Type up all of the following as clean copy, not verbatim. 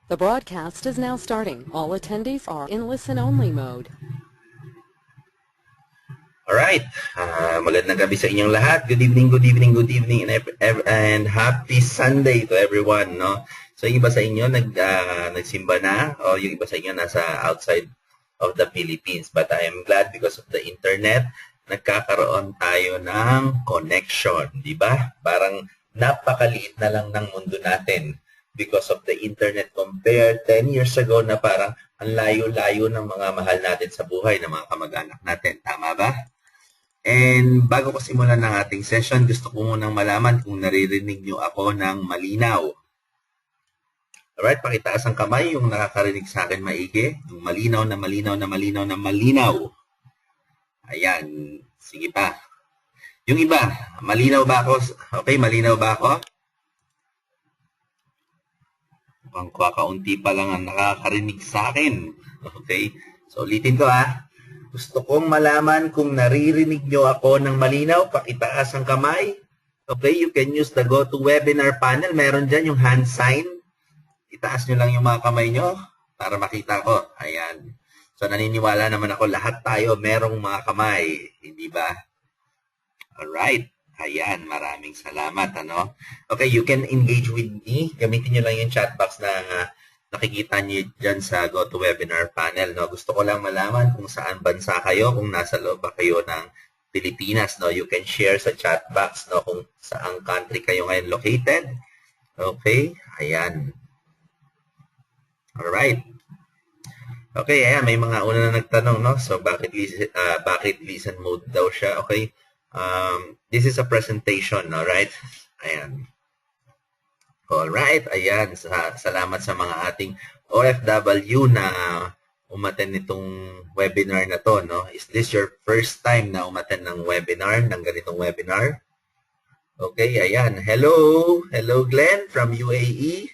The broadcast is now starting. All attendees are in listen-only mode. Alright, magandang gabi sa inyong lahat. Good evening, and happy Sunday to everyone, no? So, yung iba sa inyo nagsimba na, o yung iba sa inyo nasa outside of the Philippines. But I am glad because of the internet, nagkakaroon tayo ng connection, di ba? Parang napakaliit na lang ng mundo natin because of the internet compared 10 years ago na parang ang layo-layo ng mga mahal natin sa buhay ng mga kamag-anak natin. Tama ba? And bago ko simulan ng ating session, gusto ko munang malaman kung naririnig nyo ako ng malinaw. Alright, pakitaas ang kamay yung nakakarinig sa akin maigi. Yung malinaw na malinaw na malinaw na malinaw. Ayan, sige pa. Yung iba, malinaw ba ako? Okay, malinaw ba ako? Mukhang kakaunti pa lang ang nakakarinig sa akin. Okay, so ulitin ko ha. Gusto kong malaman kung naririnig nyo ako ng malinaw. Pakitaas ang kamay. Okay, you can use the GoToWebinar panel. Meron dyan yung hand sign. Itaas nyo lang yung mga kamay nyo para makita ko. Ayan. So naniniwala naman ako lahat tayo merong mga kamay. Hindi ba? Alright. Ayan. Maraming salamat. Ano? Okay, you can engage with me. Gamitin nyo lang yung chat box na nakikita nyo dyan sa GoToWebinar panel. No? Gusto ko lang malaman kung saan bansa kayo, kung nasa loob ba kayo ng Pilipinas. No? You can share sa chat box, no? Kung saan country kayo ngayon located. Okay. Ayan. Alright. Okay, ayan. May mga una na nagtanong. No? So, bakit listen mode daw siya? Okay. This is a presentation, alright? Ayan. Alright, ayan. Salamat sa mga ating OFW na umattend nitong webinar na to, no? Is this your first time na umattend ng webinar, ng ganitong webinar? Okay, ayan. Hello! Hello, Glenn from UAE.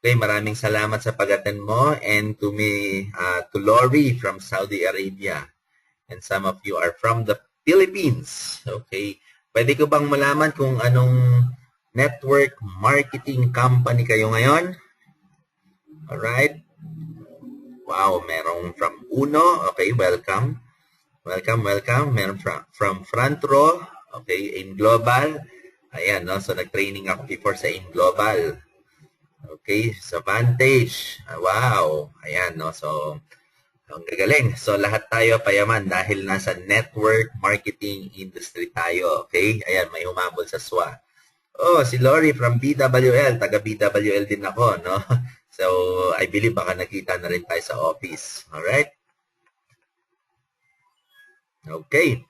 Okay, maraming salamat sa pag-attend mo. And to Lori from Saudi Arabia. And some of you are from the Philippines. Okay. Pwede ko bang malaman kung anong network marketing company kayo ngayon? Alright. Wow, merong from Uno. Okay, welcome. Welcome. Meron from Front Row. Okay, AIM Global. Ayan, no? So, nag-training ako before sa AIM Global. Okay, sa Vantage. Wow. Ayan, no? So, ang gagaling. So, lahat tayo payaman dahil nasa network marketing industry tayo. Okay? Ayan, may humabol sa SWA. Oh, si Lori from BWL. Taga BWL din ako, no? So, I believe baka nakita na rin tayo sa office. Alright? Okay.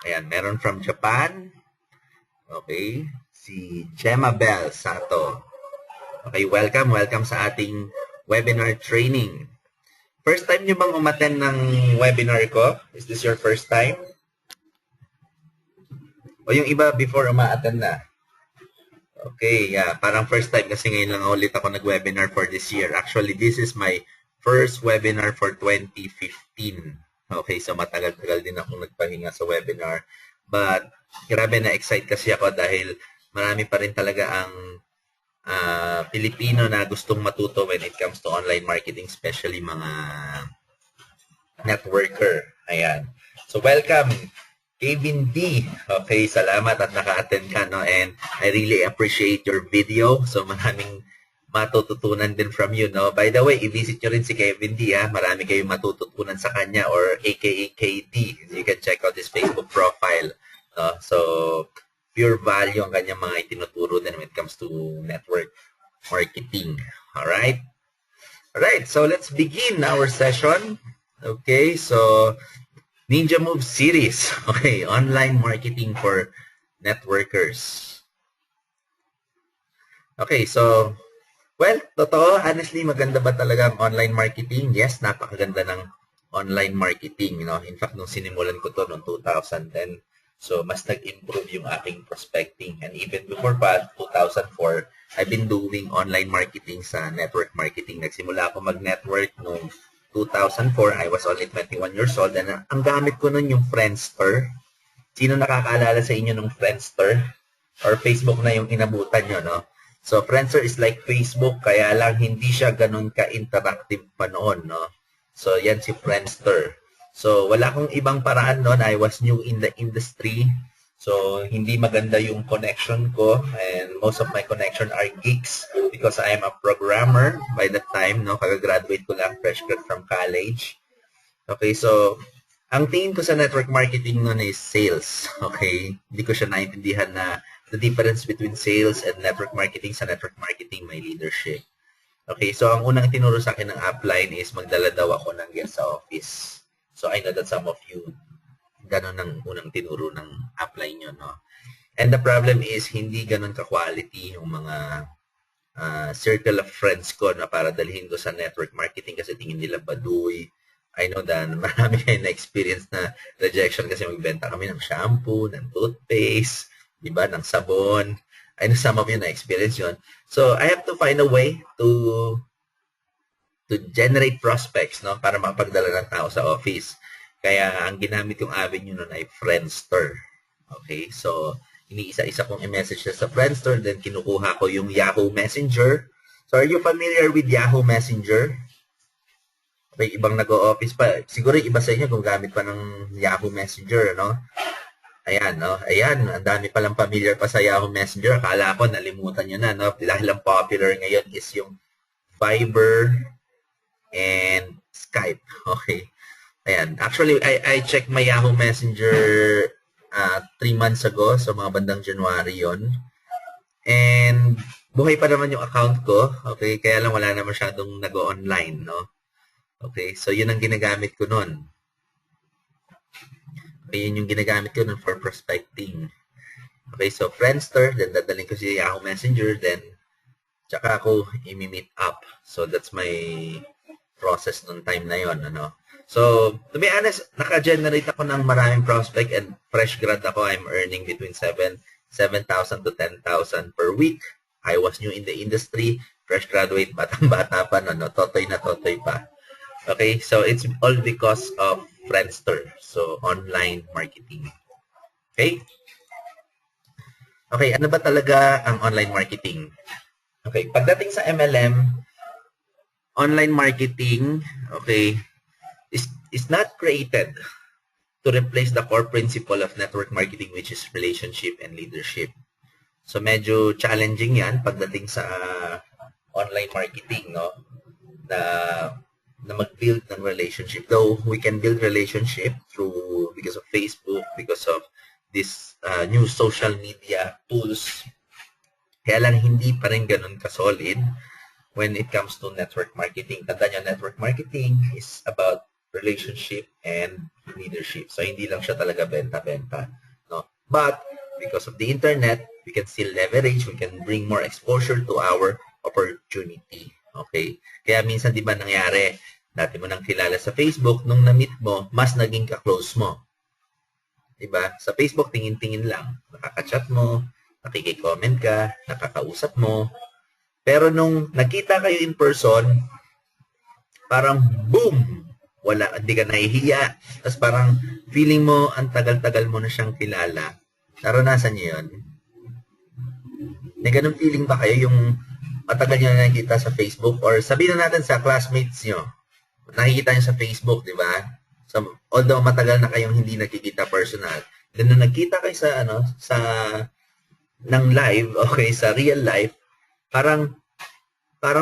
Ayan, meron from Japan. Okay. Si Gemma Bell Sato. Okay, welcome sa ating webinar training. First time nyo bang umattend ng webinar ko? Is this your first time? O yung iba before uma-attend na? Okay, yeah. Parang first time kasi ngayon lang ulit ako nag-webinar for this year. Actually, this is my first webinar for 2015. Okay, so matagal-tagal din ako nagpahinga sa webinar. But, grabe na-excite kasi ako dahil marami pa rin talaga ang Pilipino na gustong matuto when it comes to online marketing, especially mga networker. Ayan. So, welcome, Kevin D. Okay, salamat at naka-attend ka, no? And I really appreciate your video. So, maraming matututunan din from you, no? By the way, i-visit nyo rin si Kevin D, ha? Marami kayong matututunan sa kanya or aka KD. You can check out his Facebook profile, no? So, pure value ang kanyang mga itinuturo din when it comes to network marketing. Alright? Alright, so let's begin our session. Okay, so Ninja Move series. Okay, online marketing for networkers. Okay, so, well, totoo, honestly, maganda ba talaga ang online marketing? Yes, napakaganda ng online marketing. You know? In fact, nung sinimulan ko to noong 2010, so, mas nag-improve yung aking prospecting. And even before pa, 2004, I've been doing online marketing sa network marketing. Nagsimula ako mag-network noong 2004. I was only 21 years old. And ang gamit ko nun yung Friendster. Sino nakakaalala sa inyo ng Friendster? Or Facebook na yung inabutan nyo, no? So, Friendster is like Facebook, kaya lang hindi siya ganun ka-interactive pa noon, no? So, yan si Friendster. So, wala akong ibang paraan noon. I was new in the industry. So, hindi maganda yung connection ko. And most of my connection are geeks because I am a programmer by that time, no? Kagagraduate ko lang, fresh grad from college. Okay, so, ang tingin ko sa network marketing noon is sales. Okay? Hindi ko siya naintindihan na the difference between sales and network marketing. Sa network marketing, may leadership. Okay, so ang unang tinuro sa akin ng upline is magdala daw ako ng guest sa office. So I know that some of you, ganun ang unang tinuro ng upline nyo, no? And the problem is, hindi ganun ka-quality yung mga circle of friends ko na para dalhin ko sa network marketing kasi tingin nila baduy. I know that marami kayo na-experience na rejection kasi magbenta kami ng shampoo, ng toothpaste, diba, ng sabon. I know some of you na-experience yun. So, I have to find a way to generate prospects, no, para mapagdala ng tao sa office. Kaya, ang ginamit yung avenue nun ay Friendster. Okay? So, iniisa-isa kong i-message na sa Friendster, then kinukuha ko yung Yahoo Messenger. So, are you familiar with Yahoo Messenger? May ibang nag-o-office pa. Siguro iba sa inyo kung gamit pa ng Yahoo Messenger, no? Ayan, no? Ayan, ang dami palang familiar pa sa Yahoo Messenger. Akala ko, nalimutan nyo na, no? Dahil ang popular ngayon is yung Viber and Skype. Okay. Ayan. Actually, I checked my Yahoo Messenger 3 months ago. So, mga bandang January yon. And, buhay pa naman yung account ko. Okay. Kaya lang wala na masyadong nag-online, no? Okay. So, yun ang ginagamit ko nun. Yun yung ginagamit ko nun for prospecting. Okay, so Friendster, then dadaling ko si Yahoo Messenger, then tsaka ako i-meet up. So that's my process nung time na yon, ano. So, to be honest, naka-generate ako ng maraming prospect and fresh grad ako. I'm earning between 7,000 to 10,000 per week. I was new in the industry, fresh graduate, batang-bata pa, no, totoy na totoy pa. Okay, so it's all because of Friendster. So, online marketing. Okay? Okay, ano ba talaga ang online marketing? Okay, pagdating sa MLM, online marketing, okay, is not created to replace the core principle of network marketing, which is relationship and leadership. So, medyo challenging yan pagdating sa online marketing, no? Na mag-build ng relationship. Though we can build relationship because of Facebook, because of this new social media tools. Kaya lang hindi pa rin ganun ka-solid when it comes to network marketing. Tanda nyo, network marketing is about relationship and leadership. So, hindi lang siya talaga benta-benta. No? But, because of the internet, we can still leverage, we can bring more exposure to our opportunity. Okay? Kaya minsan, di ba nangyari, dati mo nang kilala sa Facebook, nung na-meet mo, mas naging ka-close mo. Di ba? Sa Facebook, tingin-tingin lang. Nakaka-chat mo, nakiki-comment ka, nakakausap mo. Pero nung nakita kayo in person, parang boom! Wala, hindi ka nahihiya. Tapos parang feeling mo, ang tagal-tagal mo na siyang kilala. Naranasan niyo yun? May ganun feeling ba kayo yung matagal nyo na nakikita sa Facebook? Or sabihin na natin sa classmates nyo, nakikita nyo sa Facebook, di ba? So, although matagal na kayong hindi nakikita personal, then nung nagkita kayo sa ng live, okay, sa real life, parang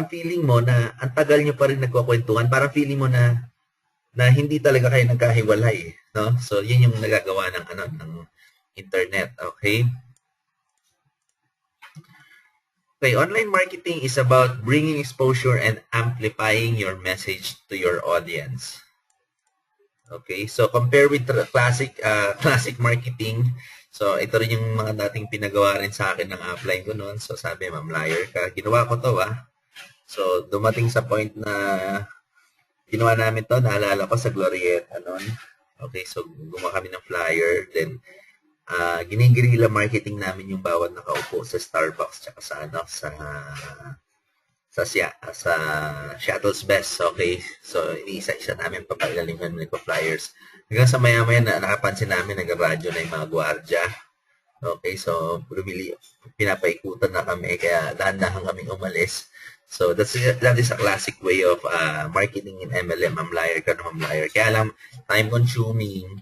feeling mo na ang tagal nyo pa rin nagkukwentuhan, parang feeling mo na hindi talaga kayo nagkahiwalay, no? So, yun yung nagagawa ng internet, okay? Okay, online marketing is about bringing exposure and amplifying your message to your audience. Okay, so compare with classic marketing. So, ito rin yung mga dating pinagawa rin sa akin ng upline ko noon. So, sabi, ma'am, liar ka. Ginawa ko to, So, dumating sa point na ginawa namin to, naalala ko sa Glorieta noon. Okay, so gumawa kami ng flyer. Then, ginigirilla marketing namin yung bawat nakaupo sa Starbucks tsaka sa Shuttle's Best. Okay, so iniisa-isa namin papagalingan ng flyers. Hanggang sa maya-maya na nakapansin namin nag-radyo na yung mga gwardiya. Okay, so pinapaikutan na kami, kaya dahan-dahan kaming umalis. So that is a classic way of marketing in MLM, mamlayer ka na mamlayer. Kaya lang, time consuming,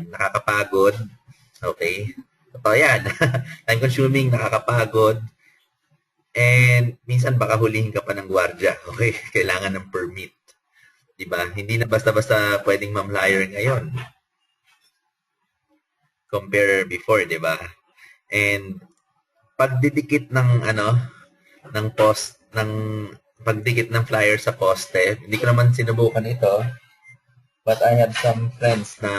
nakakapagod, okay? Totoo yan. Time consuming, nakakapagod, and minsan baka hulihin ka pa ng gwardiya, okay? Kailangan ng permit. Diba? Hindi na basta-basta pwedeng mamlayer ngayon. Compare before, di ba? And pagdidikit ng pagdikit ng flyer sa poste, hindi ko naman sinubukan ito, but I have some friends na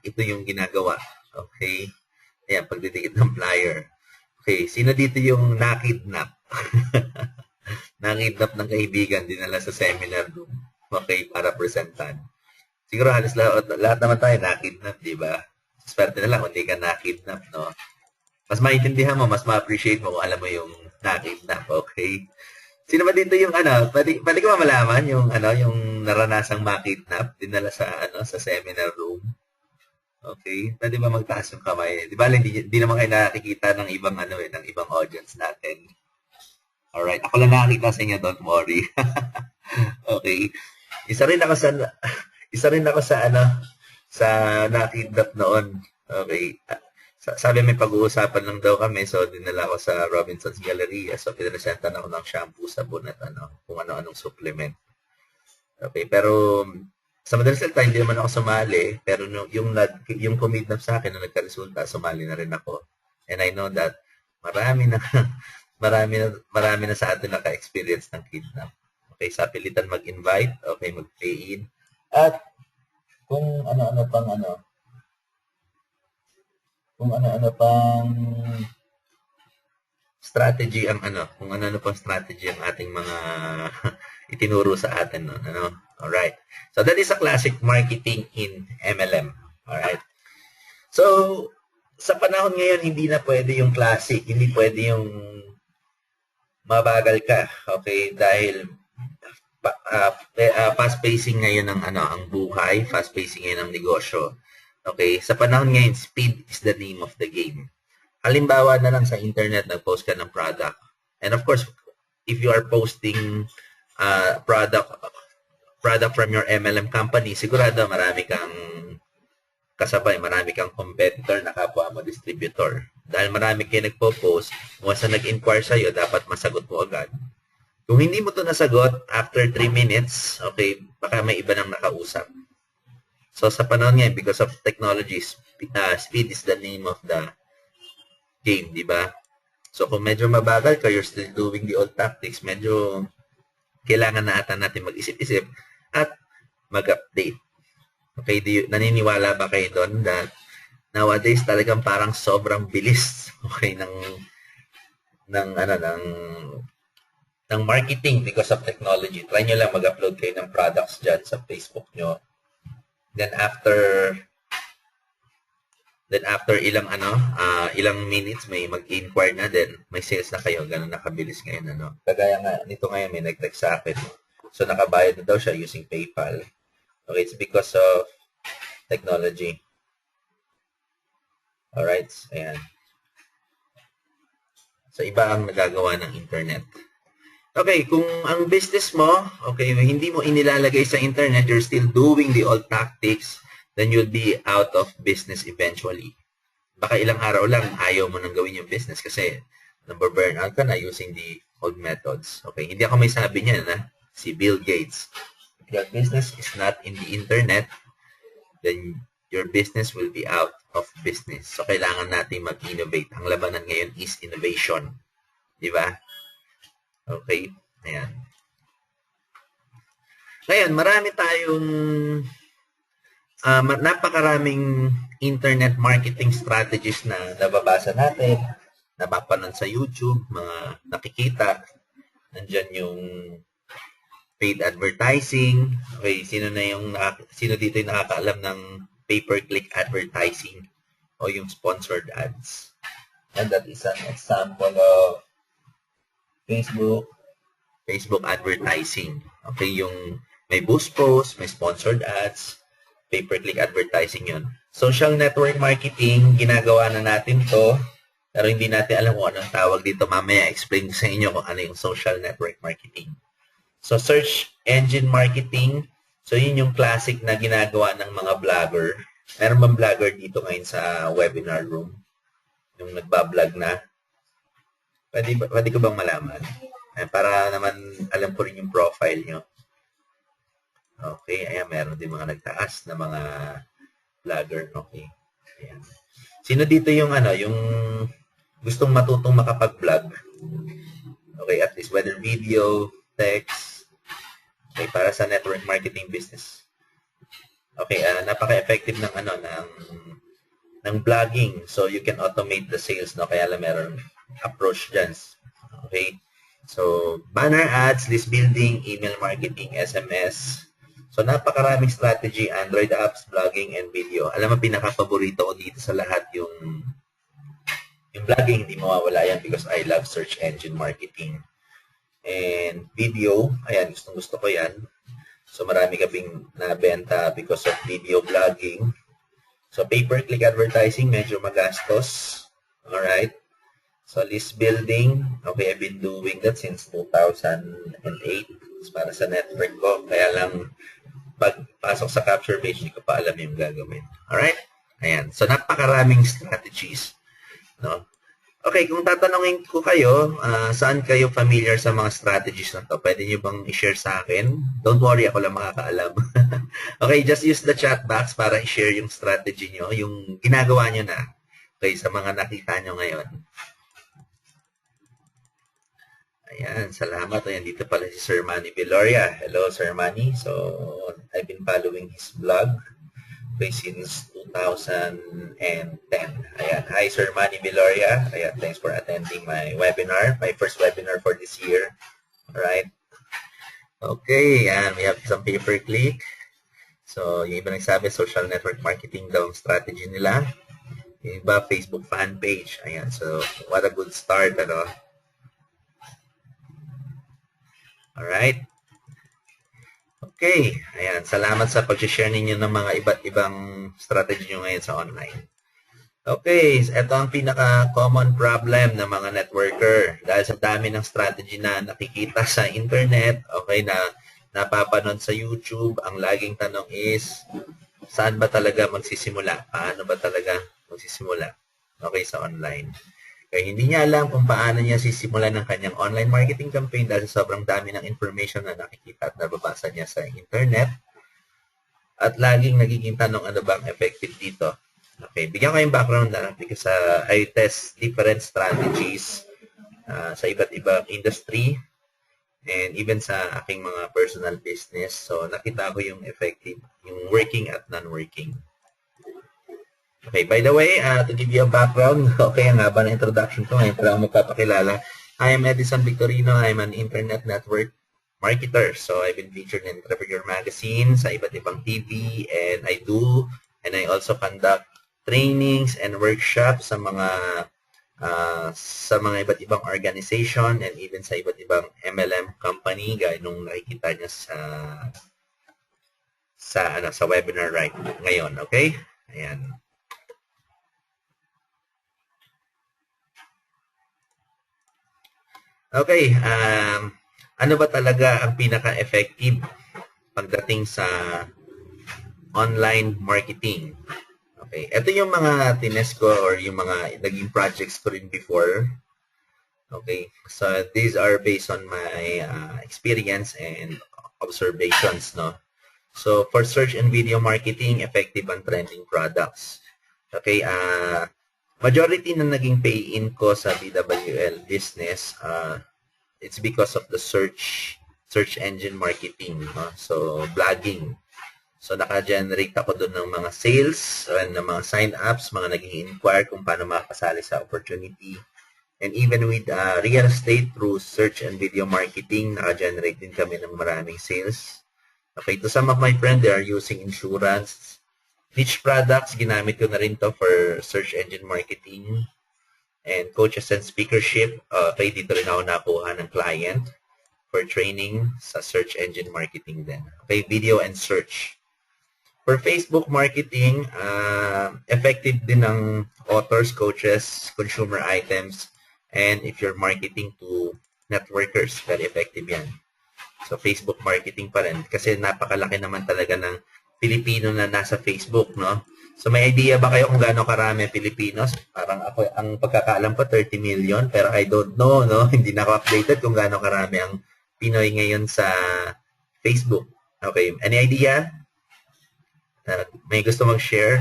ito yung ginagawa. Okay? Ayan, pagdidikit ng flyer. Okay, sino dito yung nakidnap? Nakidnap ng kaibigan, dinala sa seminar room. Okay, para presentan. Siguro halos lahat naman tayo nakidnap, di ba? Swerte na lang kung hindi ka nakidnap, no? Mas maintindihan mo, mas ma-appreciate mo kung alam mo yung nakidnap, okay? Sino ba dito yung pwede ko ba malaman yung yung naranasang makidnap, dinala sa sa seminar room? Okay, pwede ba magtaas yung kamay? Di ba hindi naman kayo nakikita ng ibang ng ibang audience natin. Alright, ako lang nakakita sa inyo, don't worry. Okay. Isa rin ako sa nakidnap noon. Okay. Sabi may pag-uusapan lang daw kami, so dinala ko sa Robinson's Galleria. So pinresentan ako ng shampoo, sabon at kung ano-anong supplement. Okay, pero sa madalas salita, hindi naman ako sumali, pero yung kumidnap sa akin na nagkaresulta, sumali na rin ako. And I know that marami na sa atin naka-experience ng kidnap. Okay, sa pilitan mag-invite, okay, mag-pay in. At kung ano-ano pang strategy ang kung ano-ano pang strategy ang ating mga itinuro sa atin, no? All right. So that is a classic marketing in MLM. All right. So sa panahon ngayon, hindi na pwede yung classic, hindi pwede yung mabagal ka, okay? Dahil fast pacing ngayon ang buhay, fast pacing ngayon ang negosyo. Okay, sa panahon ngayon, speed is the name of the game. Halimbawa na lang sa internet, nag-post ka ng product. And of course, if you are posting product from your MLM company, sigurado marami kang kasabay, marami kang competitor na kapwa mo distributor. Dahil marami kayo nagpo-post, once na nag-inquire sa'yo, dapat masagot mo agad. Kung hindi mo to nasagot, after 3 minutes, okay, baka may iba nang nakausap. So, sa panahon ngayon, because of technology, speed is the name of the game, di ba? So, kung medyo mabagal ka, you're still doing the old tactics, medyo kailangan na ata natin mag-isip-isip at mag-update. Okay, naniniwala ba kayo doon that nowadays talagang parang sobrang bilis, okay, ng marketing because of technology. Try nyo lang mag-upload kayo ng products dyan sa Facebook nyo. Then after ilang minutes may mag-inquire na, then may sales na kayo. Ganun nakabilis ngayon, Kagaya nga, nito ngayon may nag-text sa akin. So nakabayad na daw siya using PayPal. Okay, it's because of technology. Alright, ayan. So iba ang nagagawa ng internet. Okay, kung ang business mo, okay, hindi mo inilalagay sa internet, you're still doing the old tactics, then you'll be out of business eventually. Baka ilang araw lang, ayaw mo nang gawin yung business kasi burnout ka na using the old methods. Okay, hindi ako may sabi niya na si Bill Gates. If your business is not in the internet, then your business will be out of business. So, kailangan natin mag-innovate. Ang labanan ngayon is innovation. Di ba? Okay, ayan. Ngayon, marami tayong napakaraming internet marketing strategies na nababasa natin, napapanood sa YouTube, mga nakikita. Nandyan yung paid advertising. Okay, sino dito yung nakakaalam ng pay-per-click advertising o yung sponsored ads? And that is an example of Facebook advertising. Okay, yung may boost post, may sponsored ads, pay-per-click advertising yun. Social network marketing, ginagawa na natin to, pero hindi natin alam kung anong tawag dito. Mamaya, explain ko sa inyo kung ano yung social network marketing. So, search engine marketing, so yun yung classic na ginagawa ng mga vlogger. Meron bang vlogger dito ngayon sa webinar room? Yung nagbablog na? Pwede ko bang malaman? Para naman alam ko rin yung profile nyo. Okay, ayan, meron din mga nagtaas na mga vlogger. Okay. Ayan. Sino dito yung yung gustong matutong makapag-vlog? Okay, at least whether video, text. Okay, para sa network marketing business. Okay, napaka-effective ng ng vlogging. So you can automate the sales, no? Kaya lang meron approach dyan. Okay? So banner ads, list building, email marketing, SMS. So, napakaraming strategy, Android apps, vlogging, and video. Alam mo, pinaka-paborito ko dito sa lahat yung vlogging, hindi mawawala yan because I love search engine marketing. And video, ayan, gustong-gusto ko yan. So, marami kaming nabenta because of video vlogging. So, pay-per-click advertising, medyo magastos. Alright. So, list building, okay, I've been doing that since 2008 para sa network ko. Kaya lang, pagpasok sa capture page, hindi ko pa alam yung gagawin. Alright? Ayan. So, napakaraming strategies. No? Okay, kung tatanungin ko kayo, saan kayo familiar sa mga strategies na to? Pwede nyo bang i-share sa akin? Don't worry, ako lang makakaalam. Okay, just use the chat box para i-share yung strategy nyo, yung ginagawa nyo na. Okay, sa mga nakita nyo ngayon. Ayan, salamat. Ayan, dito pala si Sir Manny Viloria. Hello, Sir Manny. So, I've been following his blog since 2010. Ayan, hi, Sir Manny Viloria. Ayan, thanks for attending my webinar, my first webinar for this year. Alright. Okay, and we have some pay-per-click. So, yung iba nagsabi, social network marketing daw ang strategy nila. Yung iba, Facebook fan page. Ayan, so, what a good start, ano? Alright. Okay. Ayan. Salamat sa pag-share ninyo ng mga iba't ibang strategy nyo ngayon sa online. Okay. Ito ang pinaka-common problem ng mga networker. Dahil sa dami ng strategy na nakikita sa internet, okay, na napapanood sa YouTube, ang laging tanong is, saan ba talaga magsisimula? Paano ba talaga magsisimula? Okay, sa online. Kaya hindi niya alam kung paano niya sisimulan ng kanyang online marketing campaign dahil sobrang dami ng information na nakikita at nababasa niya sa internet. At laging nagiging tanong, ano ba ang effective dito? Okay, bigyan ko yung background na because I test different strategies sa iba't ibang industry and even sa aking mga personal business. So, nakita ko yung effective, yung working at non-working. Okay, by the way, to give you a background, okay, ang haba na introduction ko ngayon, pero ako magpapakilala. I am Edison Victorino. I'm an internet network marketer. So, I've been featured in Entrepreneur Magazine, sa iba't ibang TV, and I also conduct trainings and workshops sa mga iba't ibang organization and even sa iba't ibang MLM company, gaya nung nakikita niya sa webinar right ngayon, okay? Ayan. Okay, ano ba talaga ang pinaka-effective pagdating sa online marketing? Okay, ito yung mga tinest ko or yung mga naging projects ko rin before. Okay, so these are based on my experience and observations, no? So for search and video marketing, effective and trending products. Okay, majority na naging pay-in ko sa BWL business, it's because of the search engine marketing, so blogging. So naka-generate ako doon ng mga sales and ng mga sign-ups, mga nag-inquire kung paano makasali sa opportunity. And even with real estate through search and video marketing, naka-generate din kami ng maraming sales. Okay, to some of my friends, they are using insurance. Niche products, ginamit ko na rin to for search engine marketing and coaches and speakership. Okay, dito rin ako nakuha ng client for training sa search engine marketing din. Okay, video and search. For Facebook marketing, effective din ng authors, coaches, consumer items, and if you're marketing to networkers, very effective yan. So, Facebook marketing pa rin. Kasi napakalaki naman talaga ng Pilipino na nasa Facebook, no? So, may idea ba kayo kung gaano karami Pilipinos? Parang ako, ang pagkakaalam ko, 30 million. Pero I don't know, no? Hindi na ako updated kung gaano karami ang Pinoy ngayon sa Facebook. Okay, any idea? May gusto mag-share?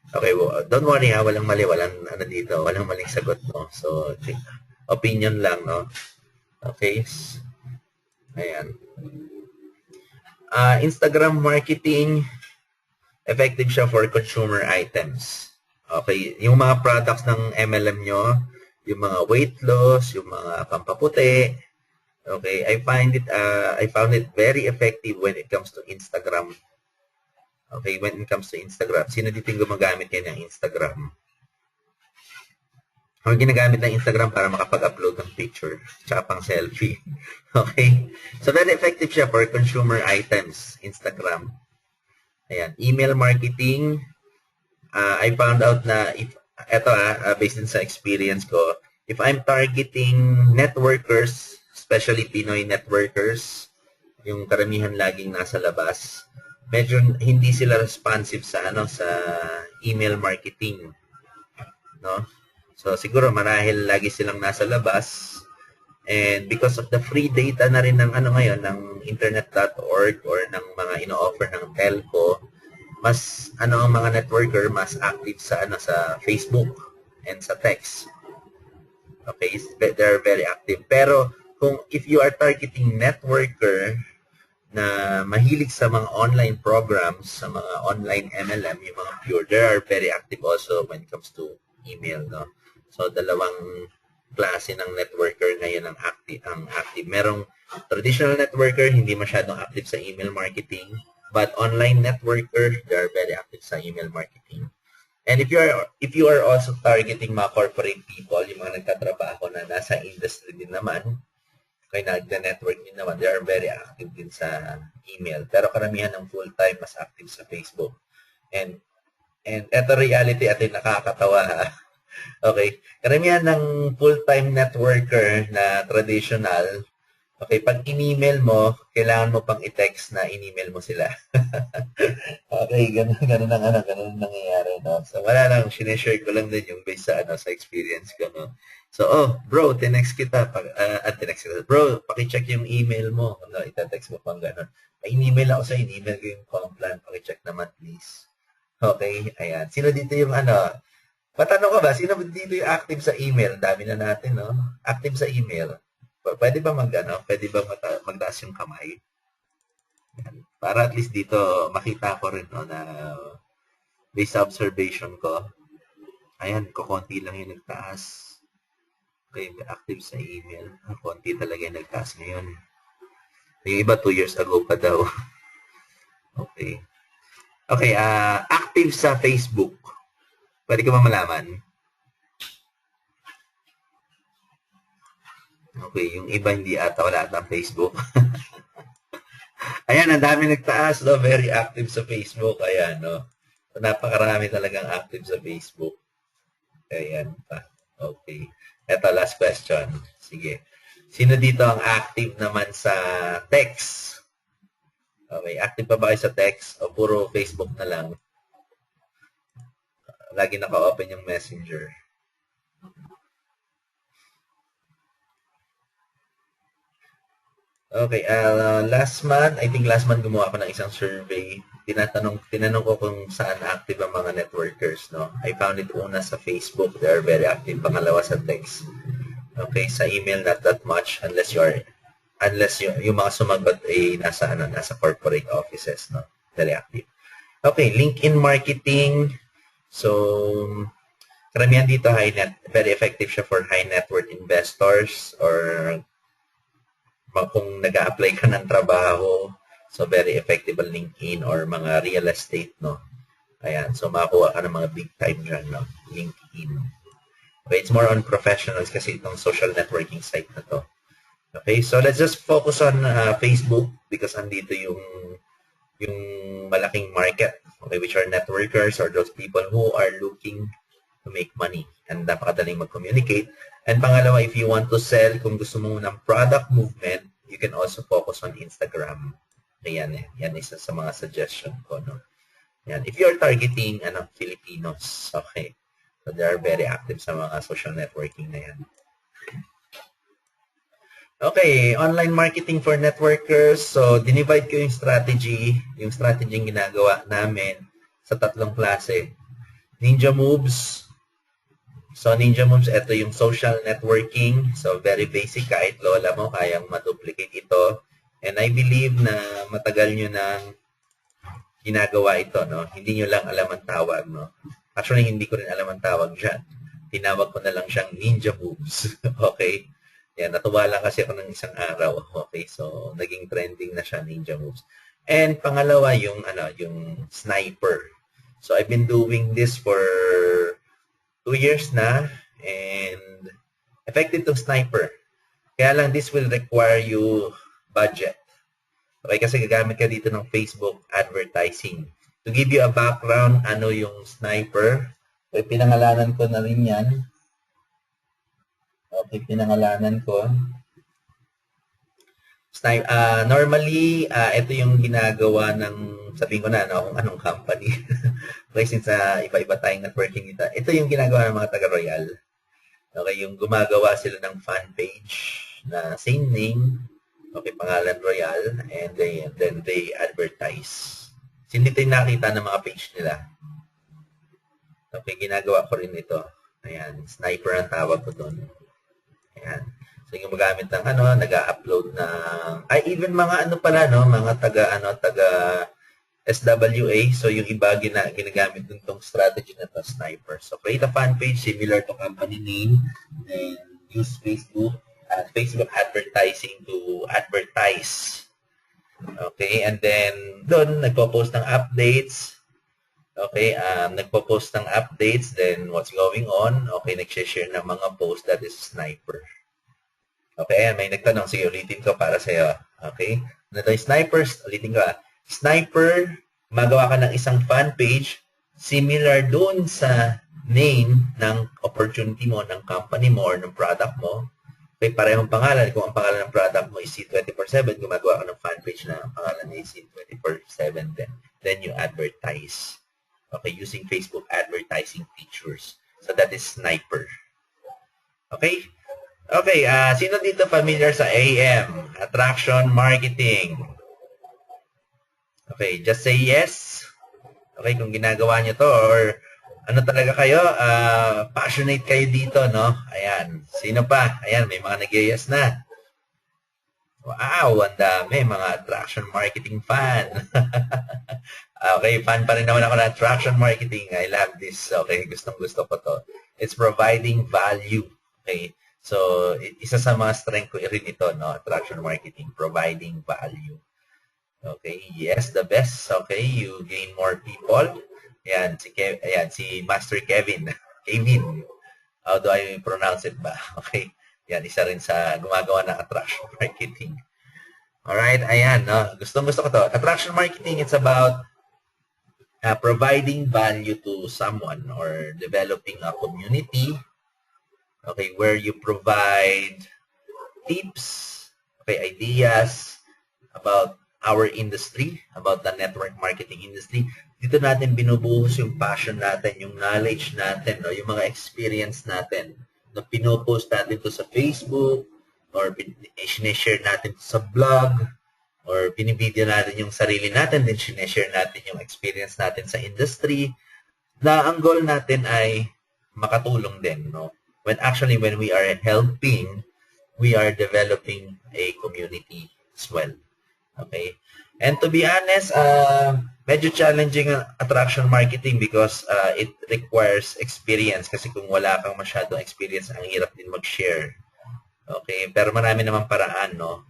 Okay, well, don't worry ha, walang mali, walang ano dito, walang maling sagot, no? So, opinion lang, no? Okay. Ayan. Instagram marketing, effective siya for consumer items. Okay, yung mga products ng MLM nyo, yung mga weight loss, yung mga pampaputi, okay, I found it very effective when it comes to Instagram. Okay, when it comes to Instagram. Sino dito yung gumagamit kayo ng Instagram? Ako ginagamit ng Instagram para makapag-upload ng picture, tsaka pang selfie. Okay? So, very effective siya for consumer items, Instagram. Ayan. Email marketing, I found out na, based on sa experience ko, if I'm targeting networkers, especially Pinoy networkers, yung karamihan laging nasa labas, medyo hindi sila responsive sa sa email marketing, no? So siguro marahil lagi silang nasa labas, and because of the free data na rin ng ngayon ng internet.org or ng mga ino-offer ng telco, mas ang mga networker mas active sa sa Facebook and sa text. Okay, they're very active. Pero kung if you are targeting networker na mahilig sa mga online programs, sa mga online MLM, yung mga pure, they are very active also when it comes to email, no? So, dalawang klase ng networker ngayon ang active. Merong traditional networker, hindi masyadong active sa email marketing, but online networker, they are very active sa email marketing. And if you are also targeting mga corporate people, yung mga nagtatrabaho na nasa industry din naman, kaya nagda-network din naman, they are very active din sa email. Pero karamihan ng full-time mas active sa Facebook. And eto reality atin nakakatawa ha. Okay, karamihan ng full-time networker na traditional, okay, pag in-email mo, kailangan mo pang i-text na in-email mo sila. Okay, ganun ang nangyayari, no? So wala lang, sineshare ko lang din yung based sa sa experience ko, no? So, bro, tinext kita. Bro, paki-check yung email mo. No, ita-text mo pang gano'n. May in-email ako sa in-email ko yung Complan. Paki-check naman, please. Okay, ayan. Sino dito yung matanong ka ba? Sino dito yung active sa email? Dami na natin, no? Active sa email. Pwede ba pwede ba magtaas yung kamay? Ayan. Para at least dito, makita ko rin, no, na based sa observation ko. Ayan, kukunti lang yung nagtaas. Okay, active sa email. Konti talaga yung nagtaas ngayon. Yung iba 2 years ago pa daw. Okay. Okay, active sa Facebook. Pwede ka ba malaman? Okay, yung iba hindi wala ata Facebook. Ayan, ang dami nagtaas, no? Very active sa Facebook. Ayan, no? So, napakarami talagang active sa Facebook. Ayan pa. Okay. Ito, last question. Sige. Sino dito ang active naman sa text? Okay, active pa ba kayo sa text? O puro Facebook na lang? Lagi naka-open yung Messenger. Okay, last month gumawa ako ng isang survey. Tinanong ko kung saan active ang mga networkers, no? I found it una sa Facebook, they are very active. Pangalawa sa text. Okay, sa email not that much unless yung mga sumagot ay nasa corporate offices, no? Very active. Okay, LinkedIn marketing. So, karamihan dito very effective siya for high net worth investors or kung nag-a-apply ka ng trabaho. So, very effective ang LinkedIn or mga real estate, no? Ayan. So, makakuha ka ng mga big time dyan, no? LinkedIn. Okay, it's more on professionals kasi itong social networking site na to. Okay, so let's just focus on Facebook because andito yung yung malaking market, okay, which are networkers or those people who are looking to make money. And napakadaling mag-communicate. And pangalawa, if you want to sell, kung gusto mo ng product movement, you can also focus on Instagram. Ayan eh. Yan isa sa mga suggestion ko, no? Yan. If you're targeting Filipinos, okay. So they are very active sa mga social networking na yan. Okay, online marketing for networkers. So, dinivide ko yung strategy yung ginagawa namin sa 3 klase. Ninja Moves. So, Ninja Moves, ito yung social networking. So, very basic. Kahit lola mo, kayang maduplicate ito. And I believe na matagal nyo nang ginagawa ito, no? Hindi nyo lang alam ang tawag, no? Actually, hindi ko rin alam ang tawag dyan. Tinawag ko na lang siyang Ninja Moves. Okay? Yan, natuwa lang kasi ako ng isang araw. Okay, so naging trending na siya, Ninja Moves. And pangalawa, yung sniper. So I've been doing this for 2 years na and effective tong sniper. Kaya lang this will require you budget. Okay, kasi gagamit ka dito ng Facebook advertising. To give you a background, ano yung sniper? Okay, pinangalanan ko na rin yan. Okay, pinangalanan ko. Normally, ito yung ginagawa ng, sabihin ko na, no, kung anong company. Okay, since iba-iba tayong networking dito. Ito yung ginagawa ng mga taga-Royal. Okay, yung gumagawa sila ng fan page na same name. Okay, pangalan Royal. And then they advertise. So, hindi tayo nakita ng mga page nila. Okay, ginagawa ko rin ito. Ayan, sniper ang tawag ko doon. Ayan. So, yung magamit ng nag-upload ng, even mga mga taga SWA. So, yung iba ginagamit dun tong strategy na to, sniper. So, create a fan page similar to company name, then use Facebook advertising to advertise. Okay, and then doon nagpo-post ng updates. Okay, nagpo-post ng updates, then what's going on. Okay, nag-share ng mga post, that is sniper. Okay, may nagtanong, sige, ulitin ko para sa'yo. Okay, na ito yung snipers, ulitin ko. Sniper, magawa ka ng isang fan page similar doon sa name ng opportunity mo, ng company mo, or ng product mo. Okay, parehong pangalan. Kung ang pangalan ng product mo is C24/7, gumagawa ka ng fan page na ang pangalan ay C24/7 then you advertise. Okay, using Facebook advertising features. So that is sniper. Okay? Okay, sino dito familiar sa AM? Attraction marketing. Okay, just say yes. Okay, kung ginagawa niyo to or ano talaga kayo, passionate kayo dito, no? Ayan. Sino pa? Ayan, may mga nag-yes na. Wow, ang dami. Mga attraction marketing fan. Okay, fan pa rin naman ako ng attraction marketing. I love this. Okay, gustong-gusto ko to. It's providing value. Okay, so isa sa mga strength ko rin ito, no? Attraction marketing, providing value. Okay, yes, the best. Okay, you gain more people. Ayan, si Master Kevin. Kevin. How do I pronounce it ba? Okay, yan, isa rin sa gumagawa ng attraction marketing. Alright, ayan, no? Gustong-gusto ko to. Attraction marketing, it's about providing value to someone or developing a community, okay, where you provide tips, okay, ideas about our industry, about the network marketing industry. Dito natin binubuhos yung passion natin, yung knowledge natin, no, yung mga experience natin. No, pinopost natin to sa Facebook, or sineshare natin to sa blog, or binibideo natin yung sarili natin, then sineshare natin yung experience natin sa industry, na ang goal natin ay makatulong din, no? When we are helping, we are developing a community as well. Okay? And to be honest, medyo challenging ang attraction marketing because it requires experience. Kasi kung wala kang masyadong experience, ang hirap din mag-share. Okay? Pero marami naman paraan, no?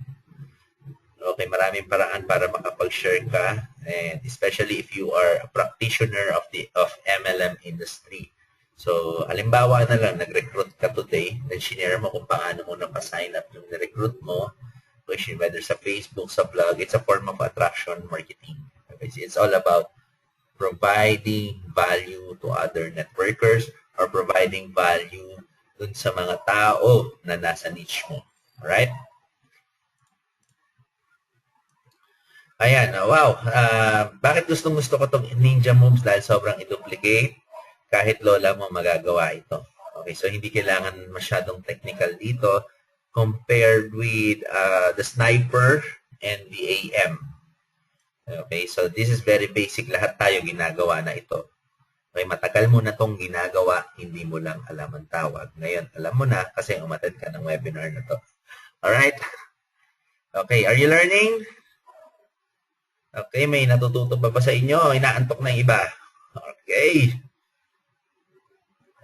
Okay, maraming paraan para makapag-share ka, and especially if you are a practitioner of MLM industry. So, halimbawa na lang, nag-recruit ka today, then shinare mo kung paano mo napa-sign up yung recruit mo, whether sa Facebook, sa blog, it's a form of attraction marketing. Okay, so it's all about providing value to other networkers or providing value dun sa mga tao na nasa niche mo. Alright? Ayan, wow. Bakit gusto ko itong ninja moves? Dahil sobrang i-duplicate. Kahit lola mo, magagawa ito. Okay, so hindi kailangan masyadong technical dito compared with the sniper and the AM. Okay, so this is very basic. Lahat tayo ginagawa na ito. Okay, matagal mo na itong ginagawa, hindi mo lang alam ang tawag. Ngayon, alam mo na kasi umattend ka ng webinar na to. Alright? Okay, are you learning? Okay, may natututo pa ba sa inyo? Inaantok na yung iba. Okay.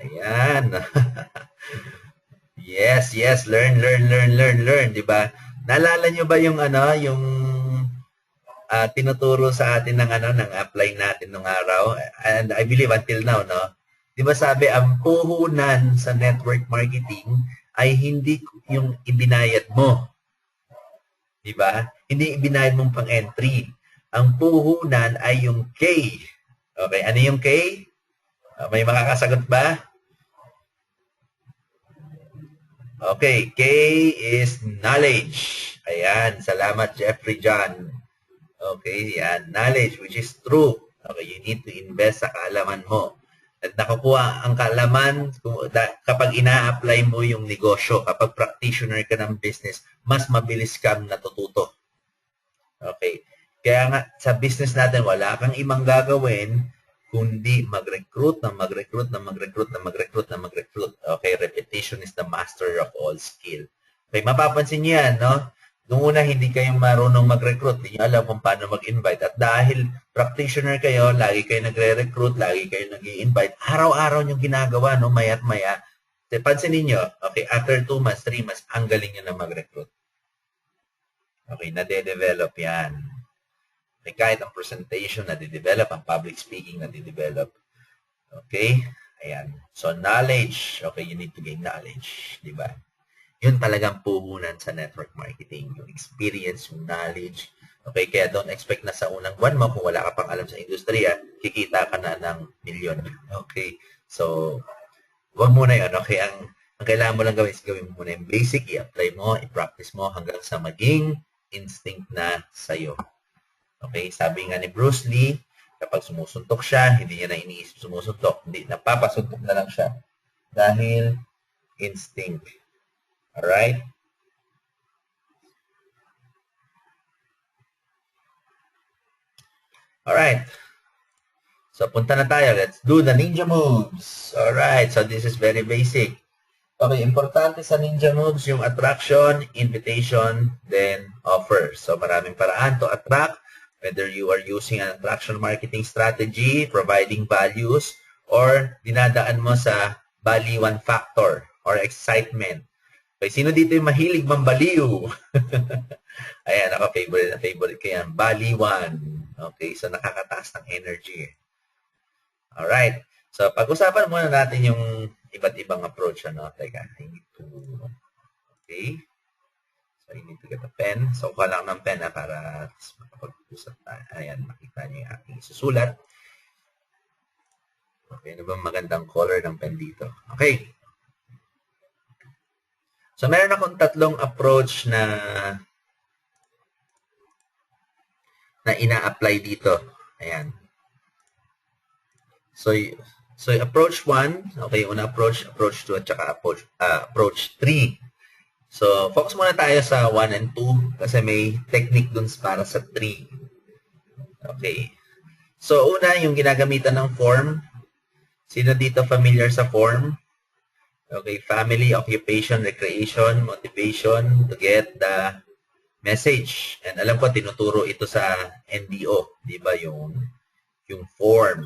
Ayan. Yes, learn, diba? Naalala nyo ba yung yung tinuturo sa atin ng apply natin nung araw? And I believe until now, no? Diba sabi, ang puhunan sa network marketing ay hindi yung ibinayad mo. Diba? Hindi ibinayad mong pang-entry. Ang puhunan ay yung K. Okay, ano yung K? May makakasagot ba? Okay, K is knowledge. Ayan, salamat Jeffrey John. Okay, yan, knowledge which is true. Okay, you need to invest sa kaalaman mo. At nakukuha ang kaalaman kapag ina-apply mo yung negosyo, kapag practitioner ka ng business, mas mabilis kang natututo. Okay. Kaya nga, sa business natin, wala kang ibang gagawin kundi mag-recruit. Okay, repetition is the master of all skill. Okay, mapapansin niyo yan, no? Nung una, hindi kayo marunong mag-recruit. Hindi niyo alam kung paano mag-invite. At dahil practitioner kayo, lagi kayo nagre-recruit, lagi kayo nag-i-invite, araw-araw niyong ginagawa, no? Maya't maya. Pansinin niyo, okay, after 2 months, 3 months, ang galing niyo na mag-recruit. Okay, nade-develop yan. May kahit ang presentation nade-develop, ang public speaking nade-develop. Okay? Ayan. So, knowledge. Okay, you need to gain knowledge. Diba? Yun talagang puhunan sa network marketing. Yung experience, yung knowledge. Okay, kaya don't expect na sa unang buwan mo, kung wala ka pang alam sa industriya, kikita ka na ng milyon. Okay? So, wag muna yun. Okay? Ang kailangan mo lang gawin is gawin mo muna yung basic, i-apply mo, i-practice mo hanggang sa maging instinct na sa'yo. Okay, sabi nga ni Bruce Lee, kapag sumusuntok siya, hindi niya na iniisip sumusuntok. Hindi, napapasuntok na lang siya. Dahil instinct. Alright? Alright. So, punta na tayo. Let's do the ninja moves. Alright, so this is very basic. Okay, importante sa ninja moves yung attraction, invitation, then offer. So, maraming paraan to attract. Whether you are using an attraction marketing strategy, providing values, or dinadaan mo sa baliwan factor or excitement. Okay, sino dito yung mahilig mambaliw? Ayan, favorite ko yan. Baliwan. Okay, so nakakataas ng energy. Alright. So, pag-usapan muna natin yung iba't ibang approach. Teka, I need to... Okay. So, I need to get a pen. So, kuha lang ng pen para makapag-usap tayo. Ayan, makita niyo yung aking isusulat. Okay, ano ba magandang color ng pen dito? Okay. So, meron akong tatlong approach na ina-apply dito. Ayan. So approach 1, okay, una approach 2, at saka approach 3. So, focus muna tayo sa 1 and 2 kasi may technique dun para sa 3. Okay. So, una, yung ginagamitan ng form. Sino dito familiar sa form? Okay, family, occupation, recreation, motivation to get the message. And alam ko, tinuturo ito sa NDO, di ba? Yung form,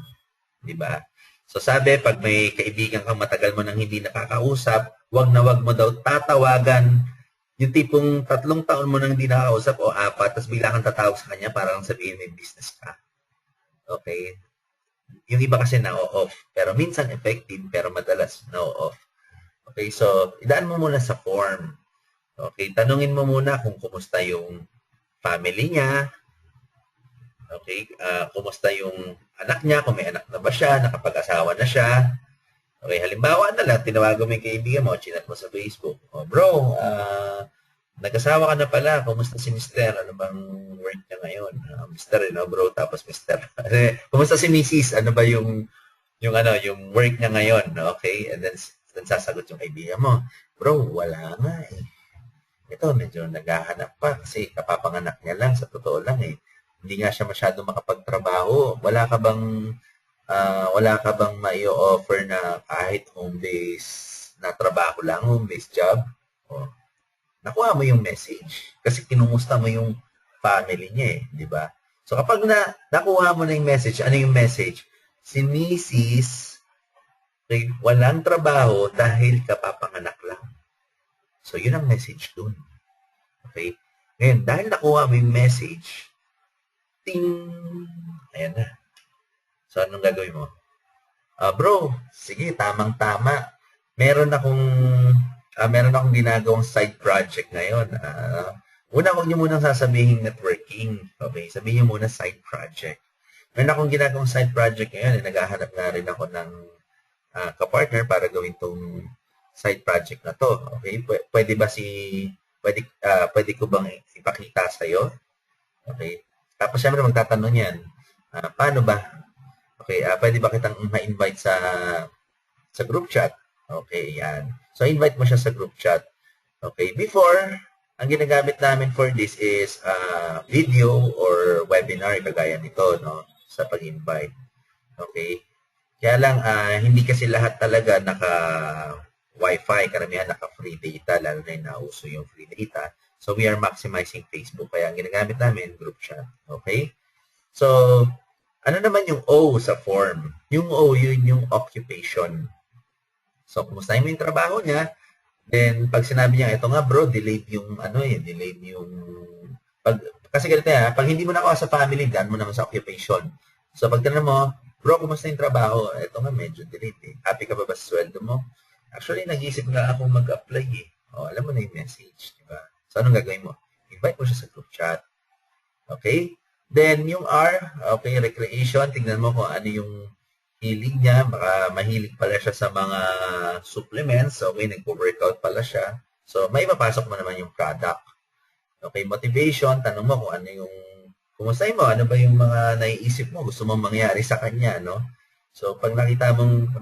di ba? So, sabi, pag may kaibigan kang matagal mo nang hindi nakakausap, wag na wag mo daw tatawagan yung tipong 3 taon mo nang hindi nakakausap o 4, tapos bigla kang tatawag sa kanya para lang sabihin may business ka. Okay? Yung iba kasi na-off. Pero minsan effective, pero madalas na-off. Okay, so idaan mo muna sa form. Okay, tanungin mo muna kung kumusta yung family niya. Okay? Kumusta yung anak niya, kung may anak na ba siya, nakapag-asawa na siya. Okay, halimbawa na lang, tinawagan mo yung kaibigan mo, chinat mo sa Facebook. Oh, bro, nag-asawa ka na pala, kumusta si Mister? Ano bang work niya ngayon? Mister, bro, tapos Mister. Kumusta si Mrs.? Ano ba yung work niya ngayon? Okay, and then sasagot yung kaibigan mo, bro, wala nga eh. Ito, medyo naghahanap pa kasi kapapanganak niya lang, sa totoo lang eh. Hindi nga siya masyado makapagtrabaho. Wala ka bang mai-offer na kahit home-based na trabaho lang, home-based job? O, nakuha mo yung message. Kasi kinumusta mo yung family niya eh, di ba? So kapag nakuha mo na yung message, ano yung message? Si Mrs. walang trabaho dahil kapapanganak lang. So, yun ang message dun. Okay? Ngayon, dahil nakuha mo yung message, ting! Ayan na. So, anong gagawin mo? Bro, sige, tamang-tama. Meron akong ginagawang side project ngayon. Una, huwag niyo munang sasabihin networking. Okay? Sabihin niyo muna side project. Meron akong ginagawang side project ngayon. Naghahanap na rin ako ng kapartner para gawin tong side project na to. Okay? Pwede ko bang ipakita sa iyo? Okay? Tapos syempre magtatanong yan. Paano ba? Okay, pwede ba kitang ma-invite sa group chat? Okay, yan. So invite mo siya sa group chat. Okay, before ang ginagamit namin for this is video or webinar kagaya nito, no, sa pag-invite. Okay? Kaya lang hindi kasi lahat talaga naka Wi-Fi, karamihan naka-free data, lalo na yung nauso yung free data. So, we are maximizing Facebook. Kaya ang ginagamit namin, group chat. Okay? So, ano naman yung O sa form? Yung O, yun yung occupation. So, kumustahin mo yung trabaho niya. Then, pag sinabi niya, ito nga bro, delayed yung, kasi ganito yan, pag hindi mo nakuha sa family, daan mo naman sa occupation. So, pag tinanong mo, bro, kumusta yung trabaho? Ito nga, medyo delayed eh. Happy ka ba sa sweldo mo? Actually, nag-isip nga ako mag-apply eh. Alam mo na yung message, di ba? So, anong gagawin mo? Invite mo siya sa group chat. Okay? Then, yung R, okay, recreation. Tignan mo kung ano yung hilig niya. Baka mahilig pala siya sa mga supplements. Okay, nagpo-workout pala siya. So, may mapasok mo naman yung product. Okay, motivation. Tanong mo kung ano yung, kumusta mo? Ano ba yung mga naiisip mo? Gusto mong mangyari sa kanya, no? So, pag nakita mong,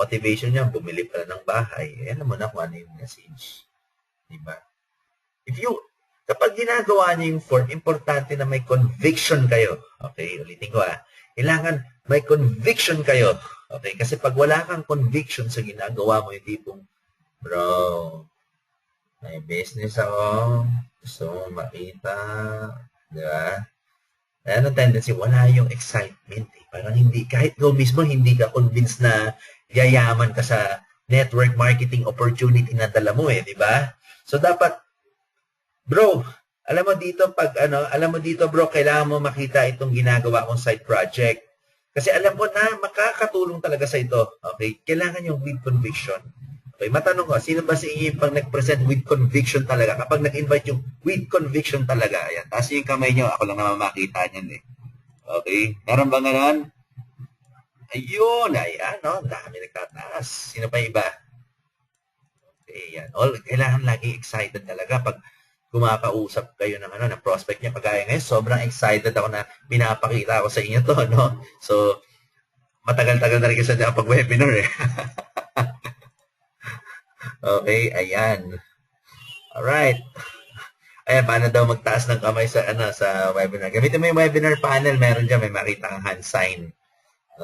motivation niya, bumili pala ng bahay, alam mo na kung ano yung message. Diba? Kapag ginagawa niyo yung form, importante na may conviction kayo. Okay, ulitin ko kailangan may conviction kayo. Okay, kasi pag wala kang conviction sa ginagawa mo, yung tipong, bro, may business ako, gusto mo makita, diba? Ano tendency, wala yung excitement eh. Parang hindi, kahit ikaw mismo, hindi ka convinced na yayaman ka sa network marketing opportunity na dala mo eh, di ba? So dapat, bro, alam mo dito bro, kailangan mo makita itong ginagawa kong side project. Kasi alam ko na makakatulong talaga sa ito. Okay? Kailangan yung with conviction. Okay, matanong ko, sino ba sa inyo pag nag-present with conviction talaga? Kapag nag-invite yung with conviction talaga, ayan, taas yung kamay nyo, ako lang naman makita niyan eh. Okay, meron ba ganon? Ayun, ayan, no? Dami nagtataas. Sino pa iba? Okay, yan. Kailangan lagi excited talaga pag kumakausap kayo ng ng prospect niya. Pagaya ngayon, sobrang excited ako na pinapakita ko sa inyo to, no? So, matagal-tagal na rin kasi na pag-webinar eh. Okay, ayan. Alright. Ayan, paano daw magtaas ng kamay sa webinar. Gamitin mo yung webinar panel, meron dyan, may makita kang hand sign.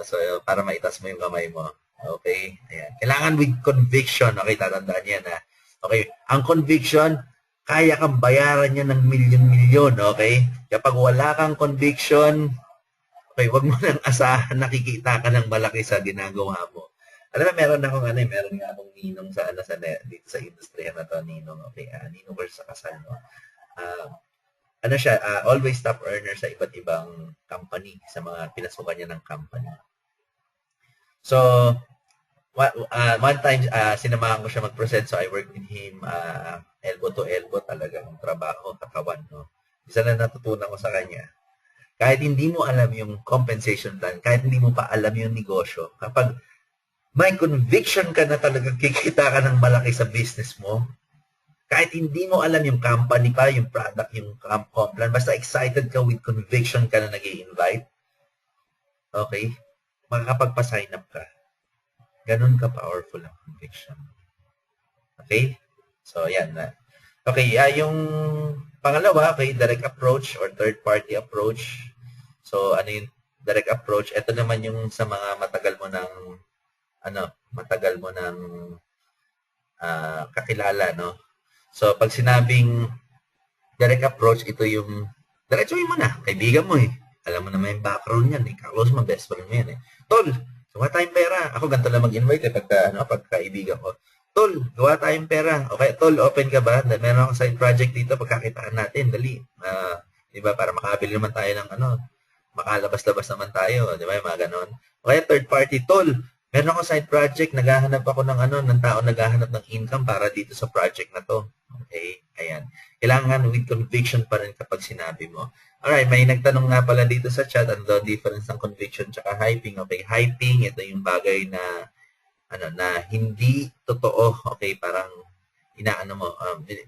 So, para maitaas mo yung kamay mo. Okay, ayan. Kailangan with conviction. Okay, tatandaan yan ha. Okay, ang conviction, kaya kang bayaran niya ng milyon-milyon. Okay, kapag wala kang conviction, okay, wag mo nang asahan nakikita ka ng malaki sa ginagawa mo. Alam mo, meron nga akong ninong dito sa industriya na to, ninong, okay, ninong versus sa kasal, no? Always top earner sa iba't ibang company, sa mga pinasukan niya ng company. So, one time, sinamahan ko siya mag-present, so I worked with him, elbow to elbow talaga, ang trabaho, katawan, no? Isa na natutunan ko sa kanya, Kahit hindi mo alam yung compensation plan, kahit hindi mo pa alam yung negosyo, kapag may conviction ka na talagang kikita ka ng malaki sa business mo, kahit hindi mo alam yung company pa, yung product, yung comp plan, basta excited ka with conviction ka na nag-i-invite, okay, makakapagpa-sign up ka. Ganun ka-powerful ang conviction. Okay? So, yan na. Okay, yung pangalawa, okay, direct approach or third-party approach. So, ano yung direct approach? Ito naman yung sa mga matagal mo ng kakilala, no? So, pag sinabing direct approach, ito yung, diretsuhin mo na, kaibigan mo eh. Alam mo naman yung background yan eh. Close mo, best friend mo yan eh. Tol, gawa tayong pera. Ako ganito lang mag-invite eh, pagkaibigan ko. Tol, gawa tayong pera. Okay, Tol, open ka ba? Meron akong side project dito, pagkakitaan natin, dali. Diba, para makabili naman tayo ng makalabas-labas naman tayo, di ba, yung mga ganon. Okay, third party, Tol, meron akong side project, naghahanap ako ng tao naghahanap ng income para dito sa project na to. Okay, ayan. Kailangan with conviction pa rin kapag sinabi mo. Alright, may nagtanong nga pala dito sa chat, ano daw difference ng conviction tsaka hyping. Okay, hyping, ito yung bagay na na hindi totoo. Okay, parang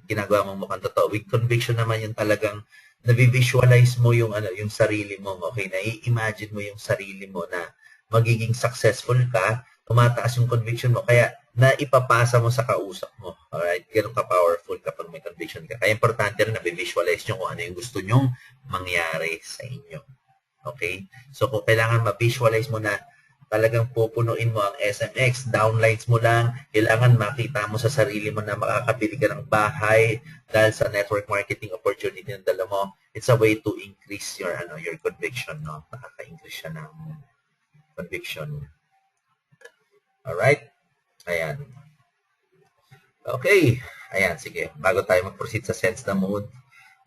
ginagawa mo mukhang totoo. With conviction naman yung talagang na-visualize mo yung yung sarili mo. Okay, na-imagine mo yung sarili mo na magiging successful ka, tumataas yung conviction mo, kaya naipapasa mo sa kausap mo. Alright? Ganun ka-powerful kapag may conviction ka. Kaya importante rin na visualize nyo kung ano yung gusto nyong mangyari sa inyo. Okay? So, kung kailangan ma-visualize mo na talagang pupunuin mo ang SMX, downlines mo lang, kailangan makita mo sa sarili mo na makakabili ka ng bahay dahil sa network marketing opportunity na dala mo. It's a way to increase your conviction, no? Nakaka-increase siya ng conviction. Alright? Ayan. Okay. Ayan, sige. Bago tayo mag-proceed sa sense na mood,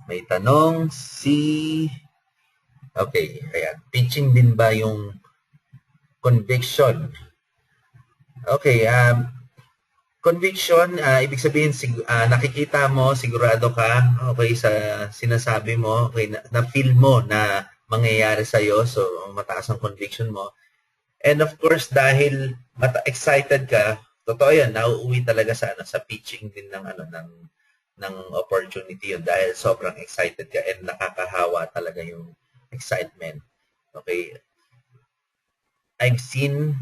may tanong okay, ayan. Pitching din ba yung conviction? Okay, conviction, ibig sabihin, nakikita mo, sigurado ka, okay, sa sinasabi mo, okay, na-feel mo na mangyayari sa'yo, so mataas ang conviction mo. And of course, dahil excited ka, totoo yan, nauuwi talaga sa pitching din ng opportunity yun dahil sobrang excited ka and nakakahawa talaga yung excitement. Okay. I've seen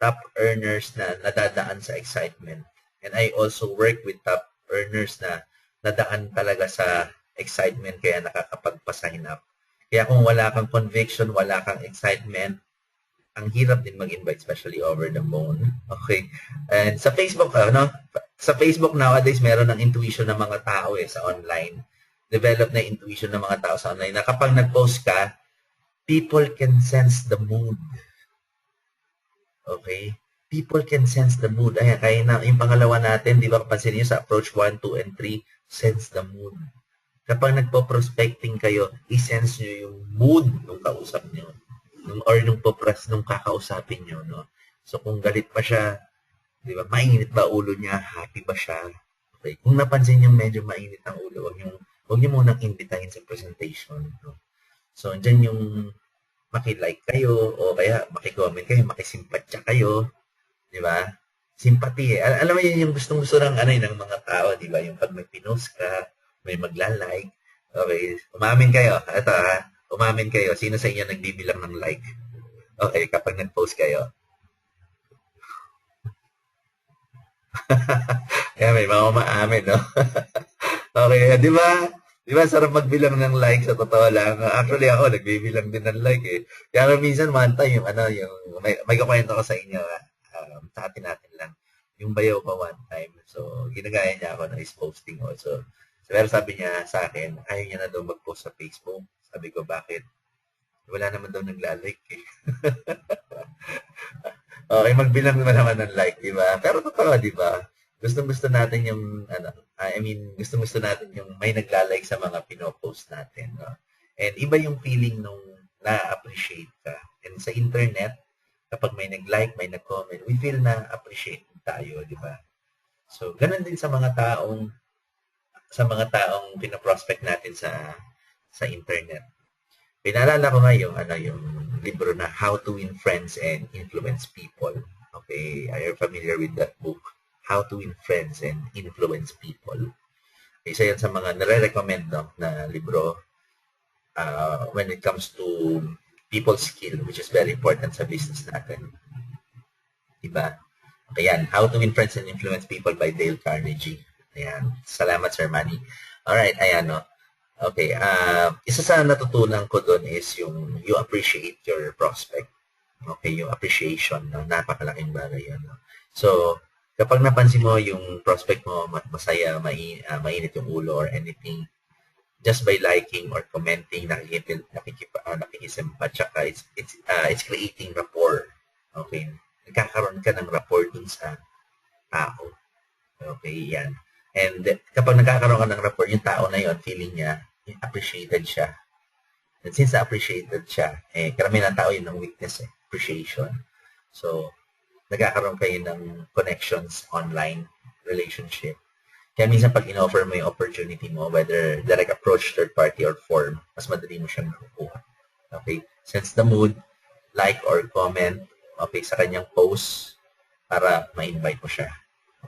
top earners na nadadaan sa excitement. And I also work with top earners na nadaan talaga sa excitement kaya nakakapagpa-sign up. Kaya kung wala kang conviction, wala kang excitement, ang hirap din mag-invite, especially over the phone. Okay. And sa Facebook, sa Facebook nowadays, meron ng intuition ng mga tao sa online. Develop na intuition ng mga tao sa online na kapag nag-post ka, people can sense the mood. Okay? People can sense the mood. Ayan, kaya na, yung pangalawa natin, di ba kapansin niyo sa approach 1, 2, and 3, sense the mood. Kapag nagpo-prospecting kayo, i-sense nyo yung mood ng kausap nyo. Or nung kakausapin nyo. No? So, kung galit pa siya, di ba, mainit ba ulo niya? Happy ba siya? Okay. Kung napansin nyo medyo mainit ang ulo, huwag nyo munang imbitahin sa presentation. No? So, dyan yung maki-like kayo, o kaya maki-comment kayo, makisimpatya kayo. Di ba? Sympathy. Alam mo yun yung gustong-gusto ng mga tao, di ba? Yung pag may pinost ka, may magla-like. Okay, umamin kayo. Ito umamin kayo. Sino sa inyo nagbibilang ng like? Okay, kapag nag-post kayo. Kaya may mga umaamin, no? Okay, di ba? Di ba, sarap magbilang ng like sa totoo lang. Actually, ako, nagbibilang din ng like eh. Kaya minsan, one time, may kukwento ko sa inyo, sa atin lang. Yung bayaw ko one time. So, ginagaya niya ako na is-posting also. Pero sabi niya sa akin, ayaw niya na daw mag-post sa Facebook. Sabi ko, bakit? Wala naman daw nagla-like eh. Okay, magbilang naman ng like, di ba? Pero totoo, di ba? Gustong-gusto natin yung, gustong-gusto natin yung may nagla-like sa mga pinopost natin. No? And iba yung feeling nung na-appreciate ka. And sa internet, kapag may nag-like, may nag-comment, we feel na appreciate tayo, di ba? So, ganun din sa mga taong pinoprospect natin sa sa internet. Pinaalala ko nga yung libro na How to Win Friends and Influence People. Okay, are you familiar with that book? How to Win Friends and Influence People. Isa yan sa mga nare-recommend na libro when it comes to people skill, which is very important sa business natin. Diba? Okay, yan. How to Win Friends and Influence People by Dale Carnegie. Ayan. Salamat, Sir Manny. Alright, ayan, no? Okay, isa sa natutunan ko doon is yung you appreciate your prospect. Okay, yung appreciation, no? Napakalaking bagay yan. No? So, kapag napansin mo yung prospect mo masaya, mainit yung ulo or anything, just by liking or commenting, nakikisimpa, tsaka it's creating rapport. Okay, nagkakaroon ka ng rapport dun sa tao. Okay, yan. And kapag nagkakaroon ka ng rapport, yung tao na yun, feeling niya, appreciated siya. And since appreciated siya, karamihan ng tao yun ng weakness, appreciation. So, nagkakaroon kayo ng connections online, relationship. Kaya minsan pag in-offer mo yung opportunity mo, whether direct approach, third party, or form, mas madali mo siyang makukuha. Okay? Sense the mood, like or comment, okay, sa kanyang post para ma-invite mo siya.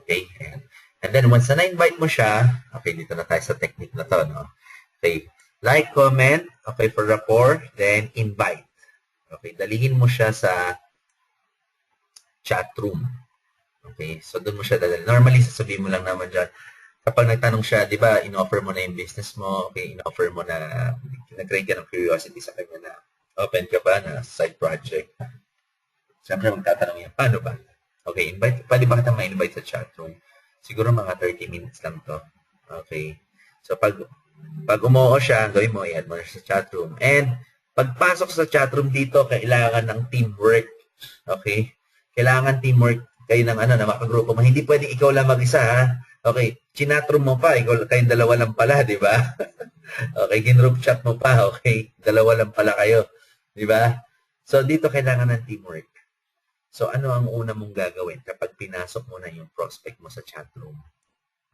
Okay? And then once na-invite mo siya, okay, dito na tayo sa technique na to, no? Okay, like, comment, okay, for rapport, then invite. Okay, dalhin mo siya sa chat room. Okay, so doon mo siya dadalhin. Normally, sasabihin mo lang naman dyan, kapag nagtanong siya, di ba, in-offer mo na yung business mo, okay, in-offer mo na, nag-create ka ng curiosity sa kanya na, open ka ba na side project? Siyempre, magtatanong yan, paano ba? Okay, invite, pwede ba kita ma-invite sa chat room? Siguro mga 30 minutes lang to. Okay, so pag umuo siya, gawin mo, i-add mo sa chat room. And, pagpasok sa chat room dito, kailangan ng teamwork. Okay? Kailangan teamwork kayo ng na makagrupo mo. Hindi pwedeng ikaw lang mag-isa, ha? Okay, chinat room mo pa, kayong dalawa lang pala, di ba? Okay, ginroup chat mo pa, okay? Dalawa lang pala kayo, di ba? So, dito kailangan ng teamwork. So, ano ang una mong gagawin kapag pinasok mo na yung prospect mo sa chat room?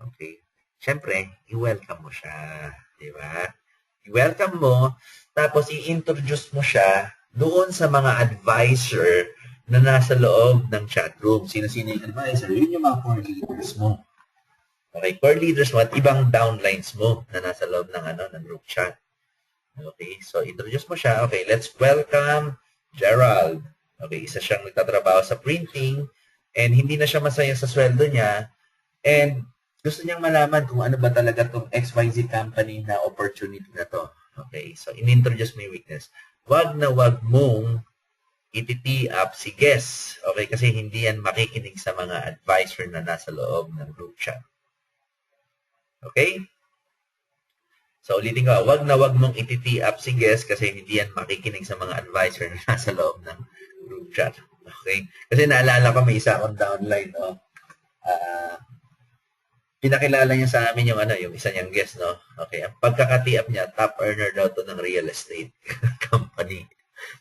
Okay? Siyempre, i-welcome mo siya, di ba? I-welcome mo, tapos i-introduce mo siya doon sa mga advisor na nasa loob ng chat room. Sino-sino yung advisor? Yun yung mga core leaders mo. Okay, core leaders mo at ibang downlines mo na nasa loob ng group chat. Okay, so introduce mo siya. Okay, let's welcome Gerald. Okay, isa siyang nagtatrabaho sa printing and hindi na siya masaya sa sweldo niya and gusto niyang malaman kung ano ba talaga itong XYZ company na opportunity na to. Okay, so in-introduce mo yung weakness. Wag na wag mong iti-tee up si guest. Okay, kasi hindi yan makikinig sa mga advisor na nasa loob ng group chat. Okay? So ulitin ko, wag na wag mong iti-tee up si guest kasi hindi yan makikinig sa mga advisor na nasa loob ng group chat. Okay? Kasi naalala ko may isa akong downline, no? Pinakilala niya sa amin yung isa niyang guest, no? Okay, ang pagkakatiap niya, top earner daw to ng real estate company.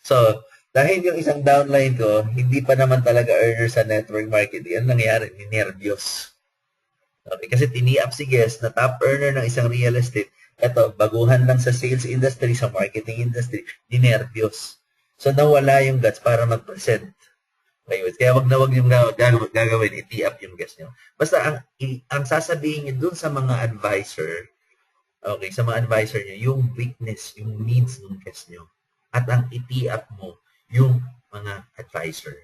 So, dahil yung isang downline ko, hindi pa naman talaga earner sa network marketing, yan nangyari, ninervyos. Okay, kasi tiniap si guest na top earner ng isang real estate, eto, baguhan lang sa sales industry, sa marketing industry, ninervyos. So, nawala yung guts para mag-present. Kaya wag na wag yung gagawin, i-tee up yung guest nyo. Basta ang sasabihin nyo dun sa mga advisor, okay, sa mga advisor nyo, yung weakness, yung needs ng guest nyo. At ang i-tee up mo, yung mga advisor.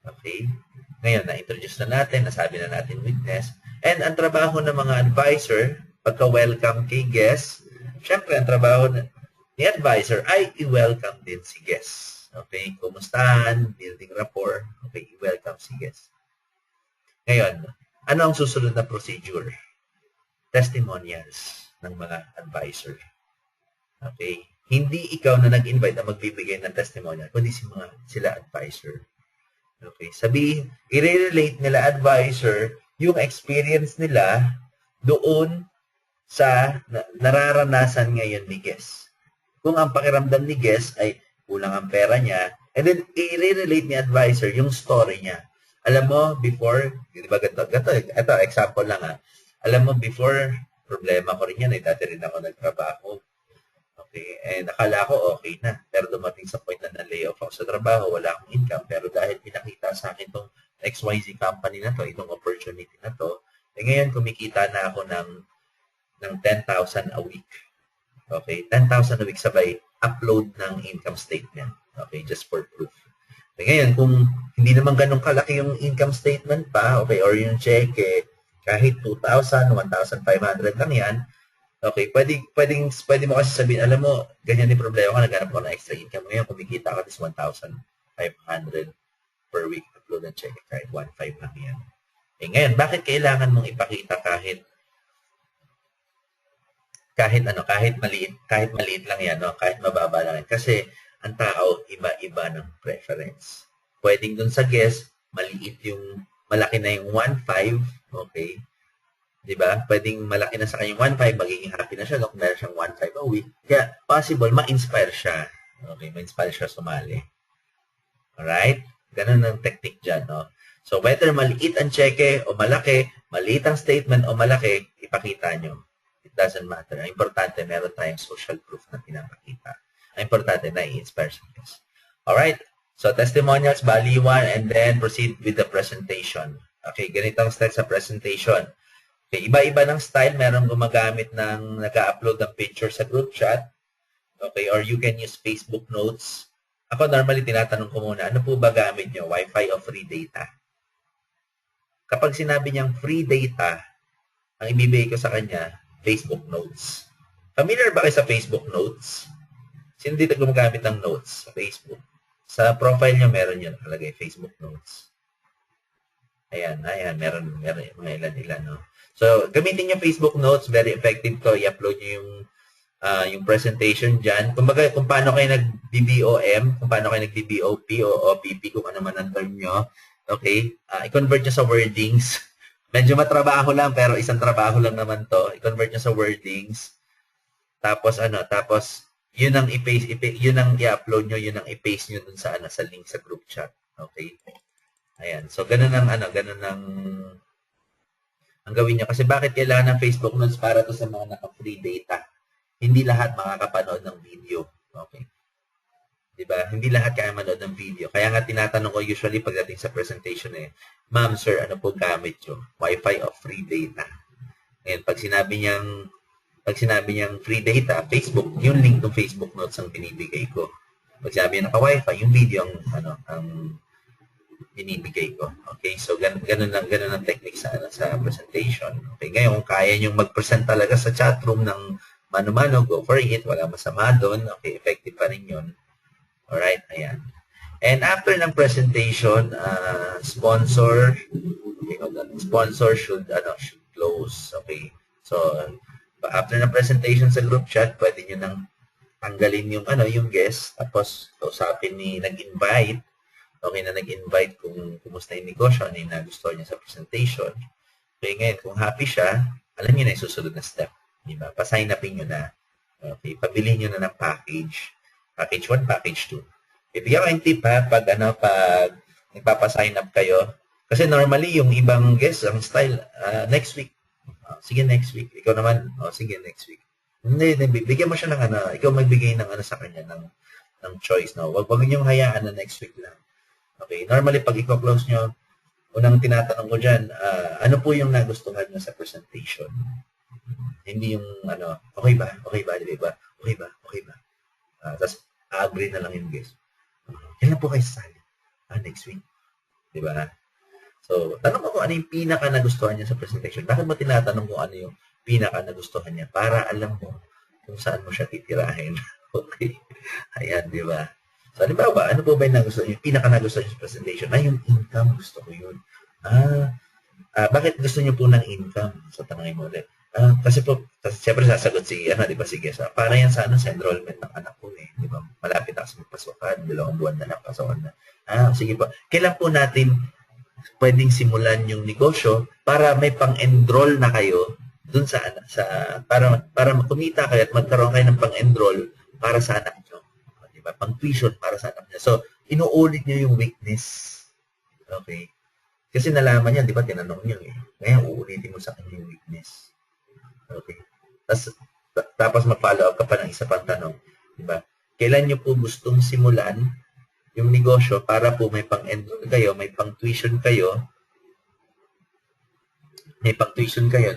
Okay? Ngayon, na-introduce na natin, nasabi na natin weakness. And ang trabaho ng mga advisor, pagka-welcome kay guest, syempre, ang trabaho ni advisor ay i-welcome din si guest. Okay, kumustahan, building rapport, okay, welcome si guest. Ngayon, ano ang susunod na procedure? Testimonials ng mga advisor. Okay, hindi ikaw na nag-invite na magbibigay ng testimonial, kundi sila advisor. Okay, sabihin, i-relate nila advisor yung experience nila doon sa nararanasan ngayon ni guest. Kung ang pakiramdam ni guest ay kulang ang pera niya, and then i-relate ni advisor yung story niya. Alam mo, before, di ba ganito, ito, example lang ha. Alam mo, before, problema ko rin yan, dati rin ako nagtrabaho. Okay. And akala ko okay na. Pero dumating sa point na na-layoff ako sa trabaho, wala akong income. Pero dahil pinakita sa akin itong XYZ company na to, itong opportunity na to, ngayon kumikita na ako ng 10,000 a week. Okay, 10,000 a week sabay upload ng income statement. Okay, just for proof. Ngayon, kung hindi naman ganun kalaki yung income statement pa, okay, or yung check, kahit 2,000, 1,500 lang yan, okay, pwede mo kasi sabihin, alam mo, ganyan yung problema ko, naghanap ko ng extra income. Ngayon, kumikita ka is 1,500 per week upload ng check, kahit 1,500 lang yan. Ngayon, bakit kailangan mong ipakita kahit maliit lang yan, no? Kahit mababa lang yan. Kasi ang tao, iba-iba ng preference. Pwedeng dun sa guest, malaki na yung 1,500, okay? Diba? Pwedeng malaki na sa kanya yung 1,500, magiging happy na siya kung meron siyang 1,500 a week. Kaya, possible, ma-inspire siya. Okay, ma-inspire siya sumali. Alright? Ganun ang technique dyan, no? So, whether maliit ang cheque o malaki, maliit ang statement o malaki, ipakita nyo. It doesn't matter. Ang importante, meron tayong social proof na pinapakita. Ang importante na i-inspire sa guys. Alright? So, testimonials, baliwan, and then proceed with the presentation. Okay, ganito ang style sa presentation. Okay, iba-iba ng style. Meron gumagamit ng nag-upload ng picture sa group chat. Okay, or you can use Facebook Notes. Ako, normally, tinatanong ko muna, ano po ba gamit nyo? Wi-Fi o free data? Kapag sinabi niyang free data, ang ibibigay ko sa kanya, Facebook Notes. Familiar ba kayo sa Facebook Notes? Sino dito gumagamit ng notes sa Facebook? Sa profile niyo, meron yun. Nakalagay, Facebook Notes. Ayan, meron mga ilan, no? So, gamitin niyo Facebook Notes. Very effective to. I-upload niyo yung presentation dyan. Kumbaga, kung paano kayo nag-BBOM, kung paano kayo nag-BBOP o OPP, kung ano man ang term nyo. Okay? I-convert nyo sa wordings. Medyo matrabaho lang, pero isang trabaho lang naman to. I-convert nyo sa wordings. Tapos, yun ang yun ang i-upload nyo, yun ang i-paste nyo dun sa, sa link sa group chat. Okay? Ayan. So, ganun ang gawin nyo. Kasi bakit kailangan ng Facebook Notes para to sa mga naka-free data? Hindi lahat makakapanood ng video. Okay? Diba? Hindi lahat kaya manood ng video. Kaya nga tinatanong ko usually pagdating sa presentation Ma'am, sir, ano po gamit nyo? Wi-Fi o free data? Ngayon, pag sinabi niyang free data, Facebook, yung link ng Facebook Notes ang binibigay ko. Pag sinabi niya naka-Wi-Fi, yung video ang binibigay ko. Okay? So, ganun ang technique sa presentation. Okay? Ngayon, kung kaya niyong mag-present talaga sa chat room ng mano-mano, go for it. Wala masama doon. Okay, effective pa rin yun. Alright, ayan. And after ng presentation, sponsor should close. Okay. So, after ng presentation sa group chat, pwede nyo nang tanggalin yung guest, tapos kausapin ni nag-invite. Okay na nag-invite kung kumusta yung negosyo, ano yung nagustuhan niya sa presentation. Okay, ngayon, kung happy siya, alam niyo na yung susunod na step. Diba? Pa-sign upin nyo na. Okay, pabili nyo na ng package. Package 1, package 2. Ibigyan ko yung tip pag nagpapasign up kayo. Kasi normally, yung ibang guest, ang style, next week. Sige, next week. Ikaw naman, sige, next week. Hindi, bigyan mo siya ng ikaw magbigay ng sa kanya, ng choice. No? Wag niyong hayaan na next week lang. Okay, normally, pag i-close nyo, unang tinatanong ko dyan, ano po yung nagustuhan nyo sa presentation? Hindi yung, okay ba? Di ba? Okay ba? Tapos, agree na lang yung guest. Kailan po kayo sasali? Next week. Di ba? So, tanong mo kung ano yung pinaka-nagustuhan niya sa presentation. Bakit mo tinatanong kung ano yung pinaka-nagustuhan niya? Para alam mo kung saan mo siya titirahin. Okay? Ayan, di ba? So, di ba ano po ba yung nagustuhan niyo? Pinaka-nagustuhan niyo sa presentation? Yung income, gusto ko yun. Bakit gusto niyo po ng income? So, tanongin mo ulit. Kasi siyempre sasagot si guest. Para yan sa enrollment ng anak ko di ba? Malapit na kasi magpasukan, 2 buwan na lang pasukan na. Sige po. Kailan po natin pwedeng simulan yung negosyo para may pang-enroll na kayo dun para kumita kayo at magkaroon kayo ng pang-enroll para sa anak nyo. Di ba? Pang-tuition para sa anak nyo. So, inuulit nyo yung weakness. Okay? Kasi nalaman niya, di ba, tinanong niyo Ngayon, uulitin mo sa kanya yung weakness. Okay. tapos mag-follow up ka pa ng isa pang tanong. Diba? Kailan nyo po gustong simulan yung negosyo para po may pang-enroll kayo, may pang-tuition kayo,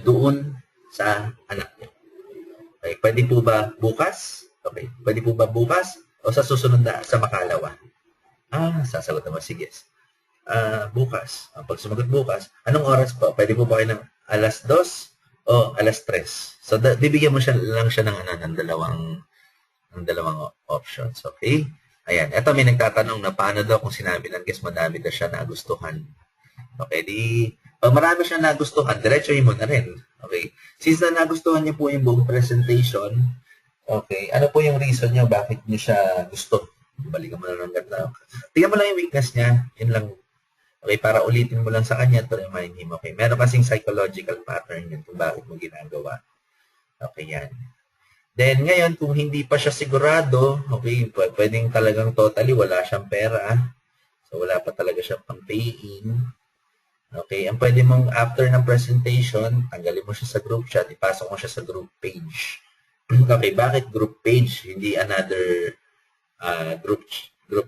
doon sa anak nyo. Okay, pwede po ba bukas? Okay, pwede po ba bukas o sa susunod na, sa makalawa? Sasagot naman, sige. Bukas. Pag sumagot bukas, anong oras po? Pwede po ba kayo ng alas 2 o alas 3? So, bibigyan mo lang siya ng dalawang options. Okay? Ayan. Ito may nagtatanong na paano daw kung sinabi ng guest madami na siya nagustuhan. Okay, pag marami siya nagustuhan, diretsohin mo na rin. Okay? Since nagustuhan niyo po yung buong presentation, okay, ano po yung reason niyo bakit niyo siya gusto? Balikan mo na lang ganda. Tingnan mo lang yung weakness niya. Yun lang. Okay, para ulitin mo lang sa kanya to remind him. Okay, meron kasing psychological pattern yun kung bakit mo ginagawa. Okay, yan. Then, ngayon, kung hindi pa siya sigurado, okay, pwedeng talagang totally wala siyang pera. So, wala pa talaga siya pang pay-in. Okay, ang pwede mong after ng presentation, tanggalin mo siya sa group chat, ipasok mo siya sa group page. Okay, bakit group page? Hindi another group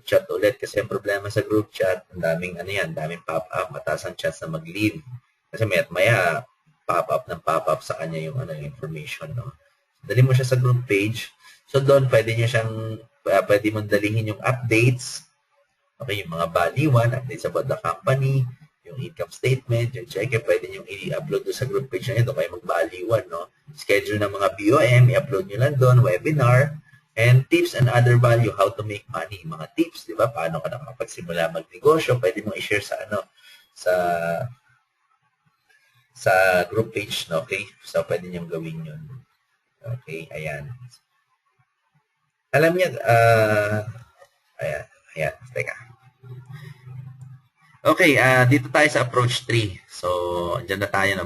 chat ulit. Kasi ang problema sa group chat, ang daming pop-up, mataas ang chance na mag-leave. Kasi maya pop-up sa kanya yung information, no? Dali mo siya sa group page. So doon pwede mong dalihin yung updates. Okay, yung mga baliwan, updates about the company, yung income statement, yung check, pwede nyo i-upload doon sa group page na ito, kayo magbaliwan, no? Schedule ng mga BOM, i-upload nyo lang doon, webinar, and tips and other value, how to make money. Mga tips, di ba? Paano ka nakapagsimula magnegosyo, pwede mong i-share sa group page, no? Okay? So, pwede nyo gawin yun. Okay, ayan. Alam niya, ayan, teka. Okay, dito tayo sa approach 3. So, andyan na tayo. No?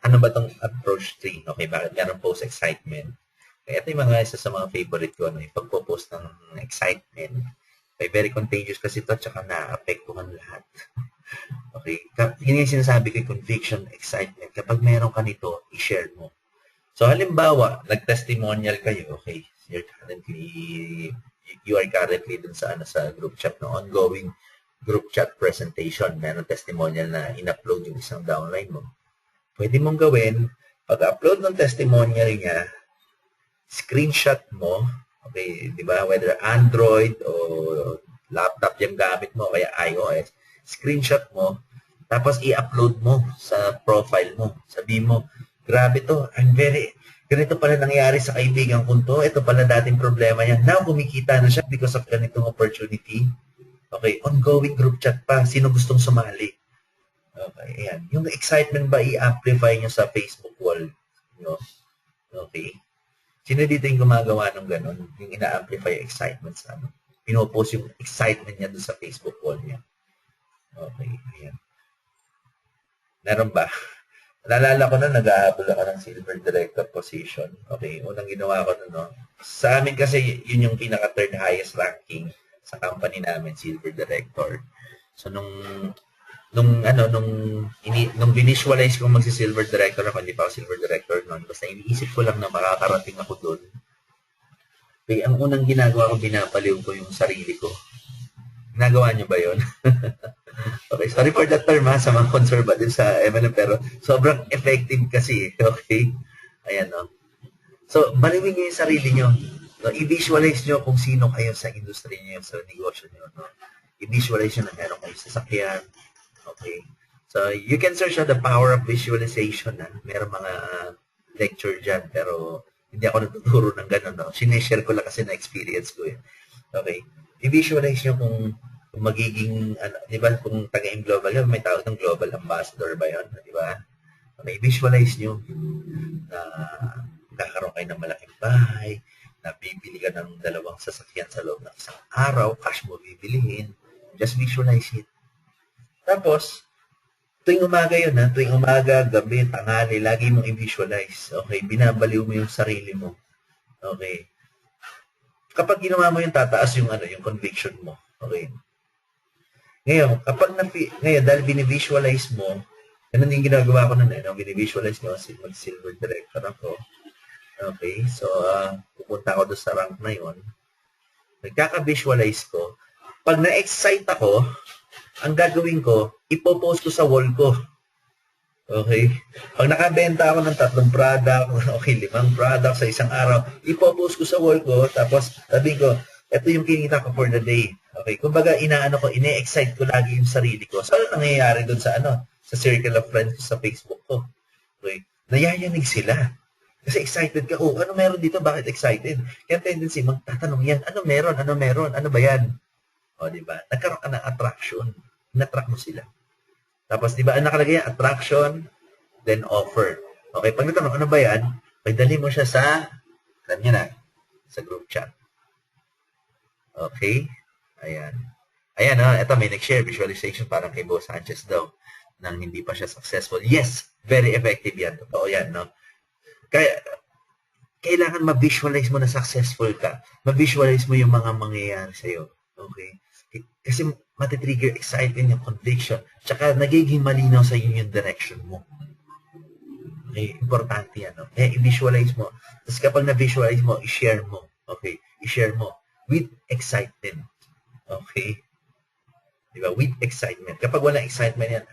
Ano ba tong approach 3? Okay, bakit meron post excitement? Okay, ito yung isa sa mga favorite ko, no? Yung pagpo-post ng excitement. Okay, very contagious kasi ito, tsaka na-apektuhan lahat. Okay, yun yung sinasabi ko, conviction, excitement. Kapag meron ka nito, i-share mo. So, halimbawa, nag-testimonial kayo, okay, you are currently dun sa group chat, no? Ongoing group chat presentation, meron testimonial na in-upload yung isang downline mo. Pwede mong gawin, pag-upload ng testimonial niya, screenshot mo, okay, di ba, whether Android o laptop yung gamit mo, kaya iOS, screenshot mo, tapos i-upload mo sa profile mo. Sabi mo, grabe to, ganito pala nangyari sa kaibigan ko to, ito pala dating problema niya. Now, kumikita na siya because of ganitong opportunity. Okay, ongoing group chat pa. Sino gustong sumali? Okay, ayan. Yung excitement ba i-amplify nyo sa Facebook wall? No? Okay. Sino dito yung gumagawa ng ganun? Yung ina-amplify yung excitement sa pinopost yung excitement niya doon sa Facebook wall niya. Okay, ayan. Meron ba? Naalala ko na nag-ahabol ako ng silver director position. Okay, unang ginawa ko na, no? Sa amin kasi, yun yung pinaka-third highest ranking sa company namin, silver director. So, nung binisualize kong magsi-silver director ako, hindi pa ako silver director noon, basta iniisip ko lang na makakarating ako doon. Okay, ang unang ginagawa ko, binabaliw ko yung sarili ko. Ginagawa niyo ba yun? Okay, sorry for that term sa mga conservative sa MLM, pero sobrang effective kasi. Okay? Ayan, no? So, baliwin niyo yung sarili niyo. No? I-visualize niyo kung sino kayo sa industry niyo, sa negosyo niyo. No? I-visualize niyo na meron kayo sasakyan. Okay? So, you can search on the power of visualization. Meron mga lecture dyan, pero hindi ako natuturo ng gano'n. No? Sinishare ko lang kasi na experience ko yun. Okay? I-visualize niyo kung magiging, di ba, kung taga-in global yun, may tawag ng global ambassador ba yun, di ba? Okay, visualize nyo na kakaroon kayo ng malaking bahay, na bibili ka ng 2 sasakyan sa loob ng isang araw, cash mo bibilihin, just visualize it. Tapos, tuwing umaga yun, tuwing umaga, gabi, tanghali, lagi mong i-visualize. Okay, binabaliw mo yung sarili mo. Okay. Kapag ginawa mo yung tataas yung conviction mo. Okay. Ngayon, dahil binivisualize mo, ganun yung ginagawa ko nun, binivisualize ko, mag-silver director ako. Okay, so pupunta ako doon sa rank na yun. Nagkaka-visualize ko. Pag na-excite ako, ang gagawin ko, ipopost ko sa wall ko. Okay? Pag nakabenta ako ng 3 product, okay, 5 product sa isang araw, ipopost ko sa wall ko, tapos sabihin ko, ito yung kinita ko for the day. Okay? Kumbaga, ine-excite ko lagi yung sarili ko. So, ano nangyayari doon sa sa circle of friends ko sa Facebook ko? Okay? Nayayanig sila. Kasi excited ka, ano meron dito? Bakit excited? Kaya tendency, magtatanong yan, ano meron? Ano ba yan? O, di ba? Nagkaroon ka ng attraction. Na-attract mo sila. Tapos, di ba, ang nakalagay yan, attraction, then offer. Okay, pag natanong, ano ba yan? Pagdali mo siya sa, alam niya na, sa group chat. Okay? Ayan. Ayan, ito may nag-share visualization parang kay Bo Sanchez daw nang hindi pa siya successful. Yes, very effective yan. Totoo yan, no? Kaya, kailangan ma-visualize mo na successful ka. Ma-visualize mo yung mga mangyayari sa'yo. Okay? Kasi matitrigger excitement yung conviction. Tsaka nagiging malinaw sa iyo yung direction mo. Okay? Importante yan. No? I-visualize mo. Tapos kapag na-visualize mo, i-share mo. Okay? I-share mo with excitement. Okay? Diba? With excitement. Kapag wala excitement yan,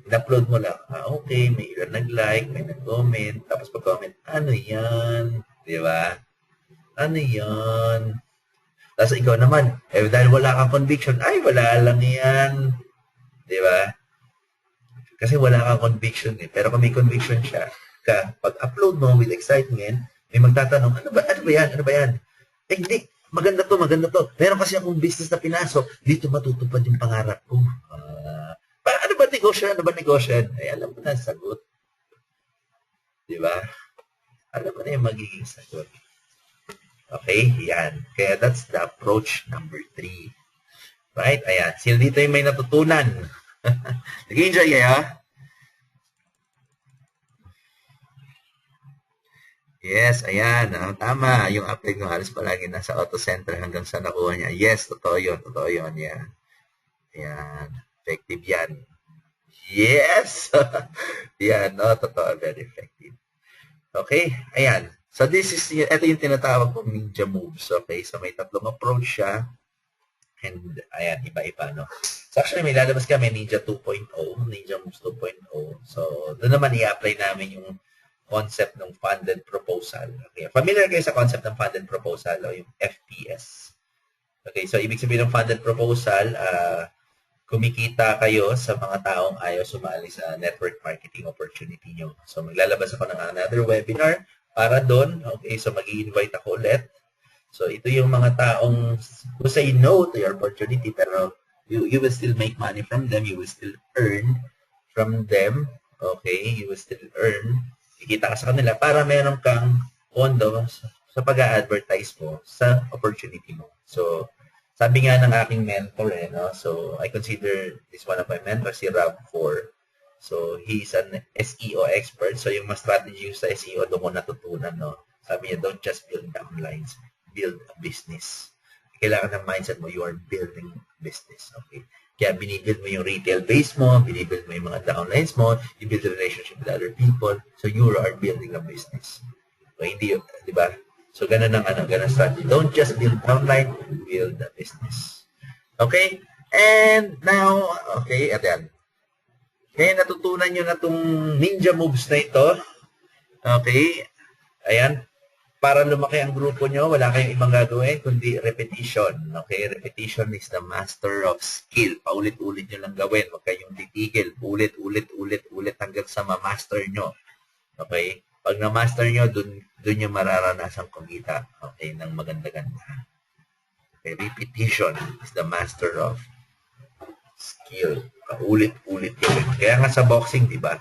in-upload mo lang, okay, may ilan nag-like, may nag-comment, tapos pag-comment, ano yan? Diba? Ano yan? Tapos ikaw naman, dahil wala kang conviction, ay, wala lang yan. Diba? Kasi wala kang conviction eh. Pero kung may conviction siya, pag-upload mo with excitement, may magtatanong, ano ba yan? Ano ba yan? Eh, hindi. Maganda to. Meron kasi akong business na pinasok, dito matutupad yung pangarap ko. Ano ba negosyo? Ay, alam mo na ang sagot. Diba? Alam mo na yung magiging sagot. Okay, yan. Kaya that's the approach number 3. Right? Ayan. Sino dito yung may natutunan? Nag-enjoy kayo? Yes, ayan. Tama. Yung update ng halos palagi nasa auto center hanggang sa nakuha niya. Yes, totoo yun. Yan. Ayan. Effective yan. Yes! Yan, no? Totoo. Very effective. Okay, ayan. So ito yung tinatawag kong ninja moves. Okay, so may 3 approach siya. And ayan, iba-iba, no? So actually, may lalabas kami Ninja 2.0, Ninja Moves 2.0. So doon naman i-apply namin yung concept ng funded proposal. Okay, familiar kayo sa concept ng funded proposal o yung FPS. Okay, so ibig sabihin ng funded proposal, kumikita kayo sa mga taong ayaw sumali sa network marketing opportunity nyo. So maglalabas ako ng another webinar para doon. Okay, so mag-i-invite ako ulit. So ito yung mga taong who say no to your opportunity pero you will still make money from them, you will still earn from them. Okay, you will still earn. Ikita ka sa kanila para meron kang pondo sa pag-a-advertise mo sa opportunity mo. So, sabi nga ng aking mentor, no? So, I consider this one of my mentors, si Rob 4. So, he's an SEO expert. So, yung mas strategy sa SEO, doon ko natutunan, no? Sabi niya, don't just build downlines, build a business. Kailangan ng mindset mo, you are building business. Okay? Kaya binibuild mo yung retail base mo, binibuild mo yung mga downlines mo, you build a relationship with other people, so you are building a business. So, hindi, di ba? So, ganun ang ganun strategy. Don't just build downline, build a business. Okay? And now, okay, ayan. Kaya natutunan nyo na itong ninja moves na ito. Okay? Ayan. Para lumaki ang grupo nyo, wala kayong ibang gagawin, kundi repetition. Okay? Repetition is the master of skill. Paulit-ulit nyo lang gawin. Huwag kayong titigil. Ulit hanggang sa ma-master nyo. Okay? Pag na-master nyo, dun nyo mararanasan kumita. Okay? Ng maganda-ganda. Okay? Repetition is the master of skill. Paulit-ulit yun. Kaya nga sa boxing, di ba?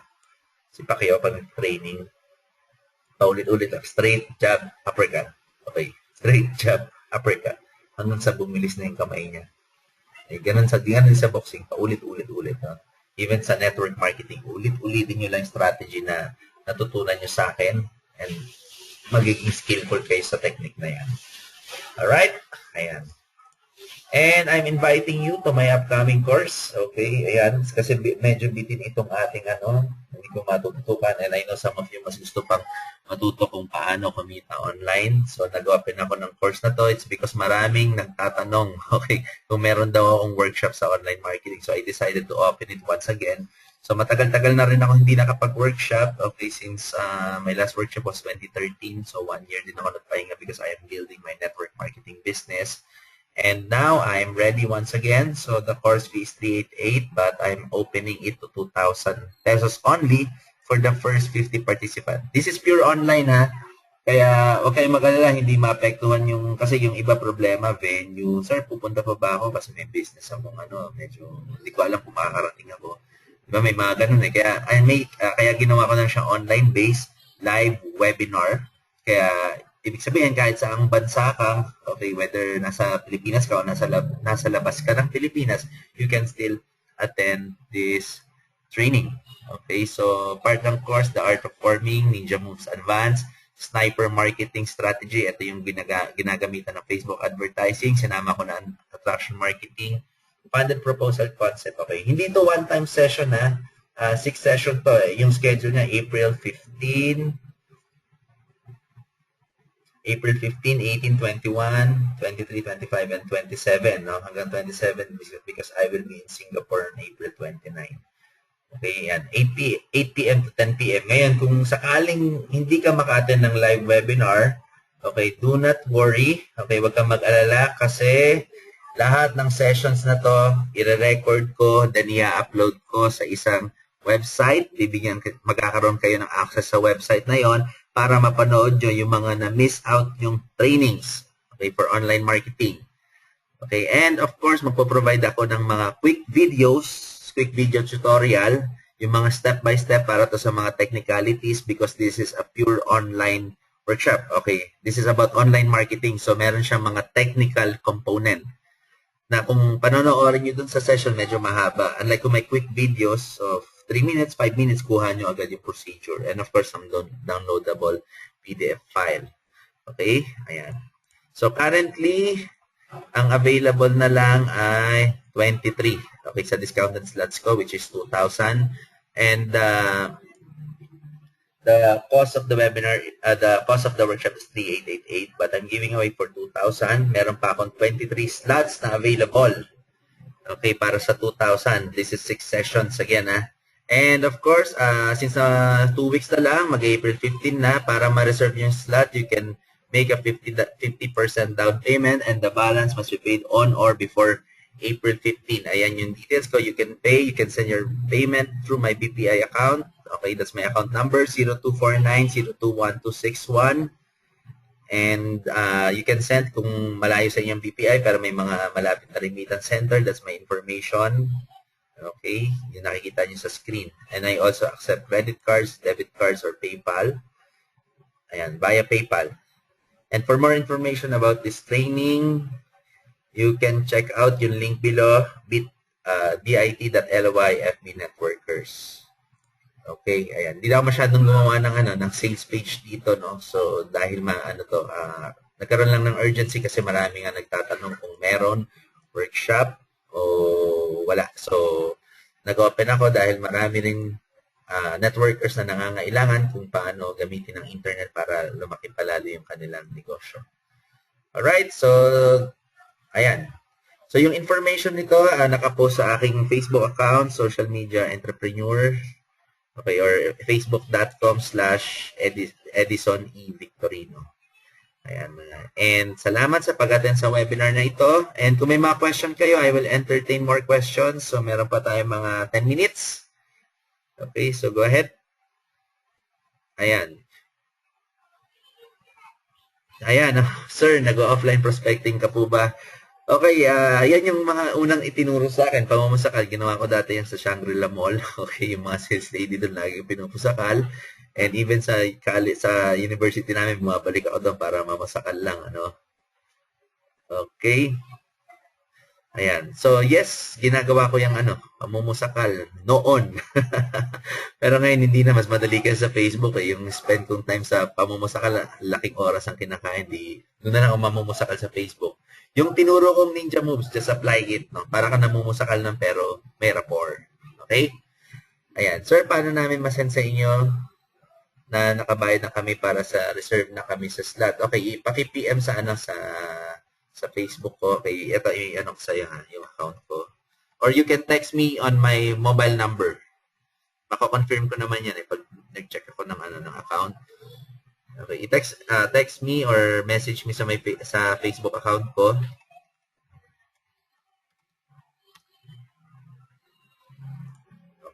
Si Pacquiao pag training, paulit-ulit lang. Straight jab, uppercut. Okay. Straight jab, uppercut. Hanggang sa bumilis na yung kamay niya. Eh, ganun sa boxing, paulit-ulit. No? Even sa network marketing, ulit-ulitin nyo lang yung strategy na natutunan nyo sa akin and magiging skillful kayo sa technique na yan. Alright? Ayan. And I'm inviting you to my upcoming course. Okay? Ayan. Kasi medyo bitin itong ating hindi ko matututukan and I know some of you mas gusto pang matuto kung paano kumita online. So, nag-open ako ng course na to. It's because maraming nagtatanong, okay, kung meron daw akong workshop sa online marketing. So, I decided to open it once again. So, matagal-tagal na rin ako hindi nakapag-workshop, okay, since my last workshop was 2013. So, 1 year din ako nagpahinga because I am building my network marketing business. And now, I'm ready once again. So, the course fee is 388, but I'm opening it to 2,000 pesos only for the first 50 participants. This is pure online, ha? Kaya, huwag kayong mag-alala, hindi maapektuhan yung, kasi yung iba problema, venue. Sir, pupunta pa ba ako? Kasi may business akong, medyo, hindi ko alam kung makakarating ako. Diba, may mga ganun eh. Kaya ginawa ko na siyang online-based live webinar. Kaya, ibig sabihin, kahit saang bansa ka, okay, whether nasa Pilipinas ka o nasa labas ka ng Pilipinas, you can still attend this training. Okay, so part ng course, The Art of Forming, Ninja Moves Advanced, Sniper Marketing Strategy. Ito yung ginagamitan ng Facebook advertising. Sinama ko na attraction marketing, funded proposal concept. Okay, hindi to one-time session, ha. 6 session to eh. Yung schedule niya, April 15, 18, 21, 23, 25, and 27. No? Hanggang 27 because I will be in Singapore on April 29. Okay, yan. 8 p.m. to 10 p.m. Ngayon, kung sakaling hindi ka maka-attend ng live webinar, okay, do not worry. Okay, wag kang mag-alala kasi lahat ng sessions na to, i-record ko, then i-upload ko sa isang website. Magkakaroon kayo ng access sa website na yon para mapanood nyo yung mga na-miss out yung trainings, okay, for online marketing. Okay, and of course, magpo-provide ako ng mga quick video tutorial, yung mga step-by-step para to sa mga technicalities because this is a pure online workshop. Okay, this is about online marketing, so meron siyang mga technical component na kung panonoodin nyo dun sa session, medyo mahaba. Unlike kung may quick videos of 3 minutes, 5 minutes, kuha nyo agad yung procedure. And of course, some downloadable PDF file. Okay? Ayan. So, currently, ang available na lang ay 23. Okay, sa discounted slots ko, which is 2,000. And the cost of the webinar, the cost of the workshop is 3,888. But I'm giving away for 2,000. Meron pa akong 23 slots na available. Okay, para sa 2,000. This is 6 sessions again, ha? And of course, since 2 weeks na lang, mag-April 15 na, para ma-reserve yung slot, you can make a 50% down payment and the balance must be paid on or before April 15. Ayan yung details ko. You can pay, you can send your payment through my BPI account. Okay, that's my account number, 0249-021261. And you can send kung malayo sa inyong BPI, pero may mga malapit na remittance center. That's my information. Okay, yung nakikita nyo sa screen. And I also accept credit cards, debit cards, or PayPal. Ayan, via PayPal. And for more information about this training, you can check out yung link below, bit.ly FB Networkers. Okay, ayan. Hindi na ako masyadong gumawa ng sales page dito, no? So, dahil nagkaroon lang ng urgency kasi marami nga nagtatanong kung meron workshop o wala. So, nag-open ako dahil marami ring networkers na nangangailangan kung paano gamitin ang internet para lumaki palalo yung kanilang negosyo. Alright, so, ayan. So, yung information nito, nakapost sa aking Facebook account, Social Media Entrepreneur, okay, or facebook.com/Edison E. Victorino. Ayan. And salamat sa pag-attend sa webinar na ito. And kung may mga question kayo, I will entertain more questions. So, meron pa tayong mga 10 minutes. Okay, so go ahead. Ayan. Ayan, sir, nag-offline prospecting ka po ba? Okay, yan yung mga unang itinuro sa akin. Pamamasakal, ginawa ko dati yan sa Shangri-La Mall. Okay, yung mga sales lady doon lagi pinupusakal. And even sa university namin, bumabalik ako doon para mamasakal lang, ano. Okay. Ayan. So, yes, ginagawa ko yung pamumusakal noon. Pero ngayon, hindi na. Mas madali ka sa Facebook. Yung spend kong time sa pamumusakal, laking oras ang kinakain. Doon na lang ako mamumusakal sa Facebook. Yung tinuro kong ninja moves, just apply it. No? Para ka namumusakal ng pero may rapport. Okay? Ayan. Sir, paano namin masend sa inyo na nakabayad na kami para sa reserve na kami sa slot. Okay, paki-PM sa sa Facebook ko. Okay, ito yung ko sa'yo ha, yung account ko. Or you can text me on my mobile number. Mako-confirm ko naman yan pag nag-check ako ng ng account. Okay, text me or message me sa Facebook account ko.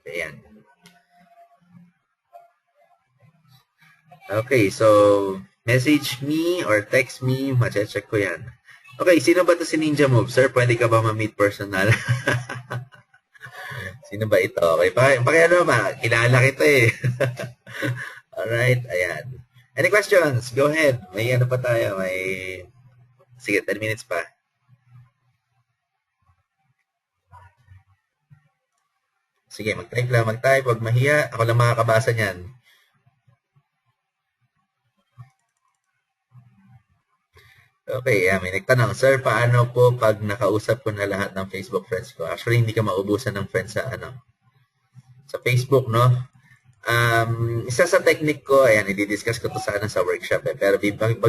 Okay, yan. Okay, so message me or text me, ma-check ko yan. Okay, sino ba to si Ninja Move? Sir, pwede ka ba ma-meet personal? Sino ba ito? Okay, pakiano ba? Kilala kita eh. Alright, ayan. Any questions? Go ahead. May pa tayo. Sige, 10 minutes pa. Sige, mag-type lang. Mag-type. Huwag mahiya. Ako lang makakabasa niyan. Okay, may nagtanong. Sir, paano po pag nakausap ko na lahat ng Facebook friends ko? Actually, hindi ka maubusan ng friends sa Facebook, no? Isa sa technique ko, ayan, i-discuss ko to sana sa workshop pero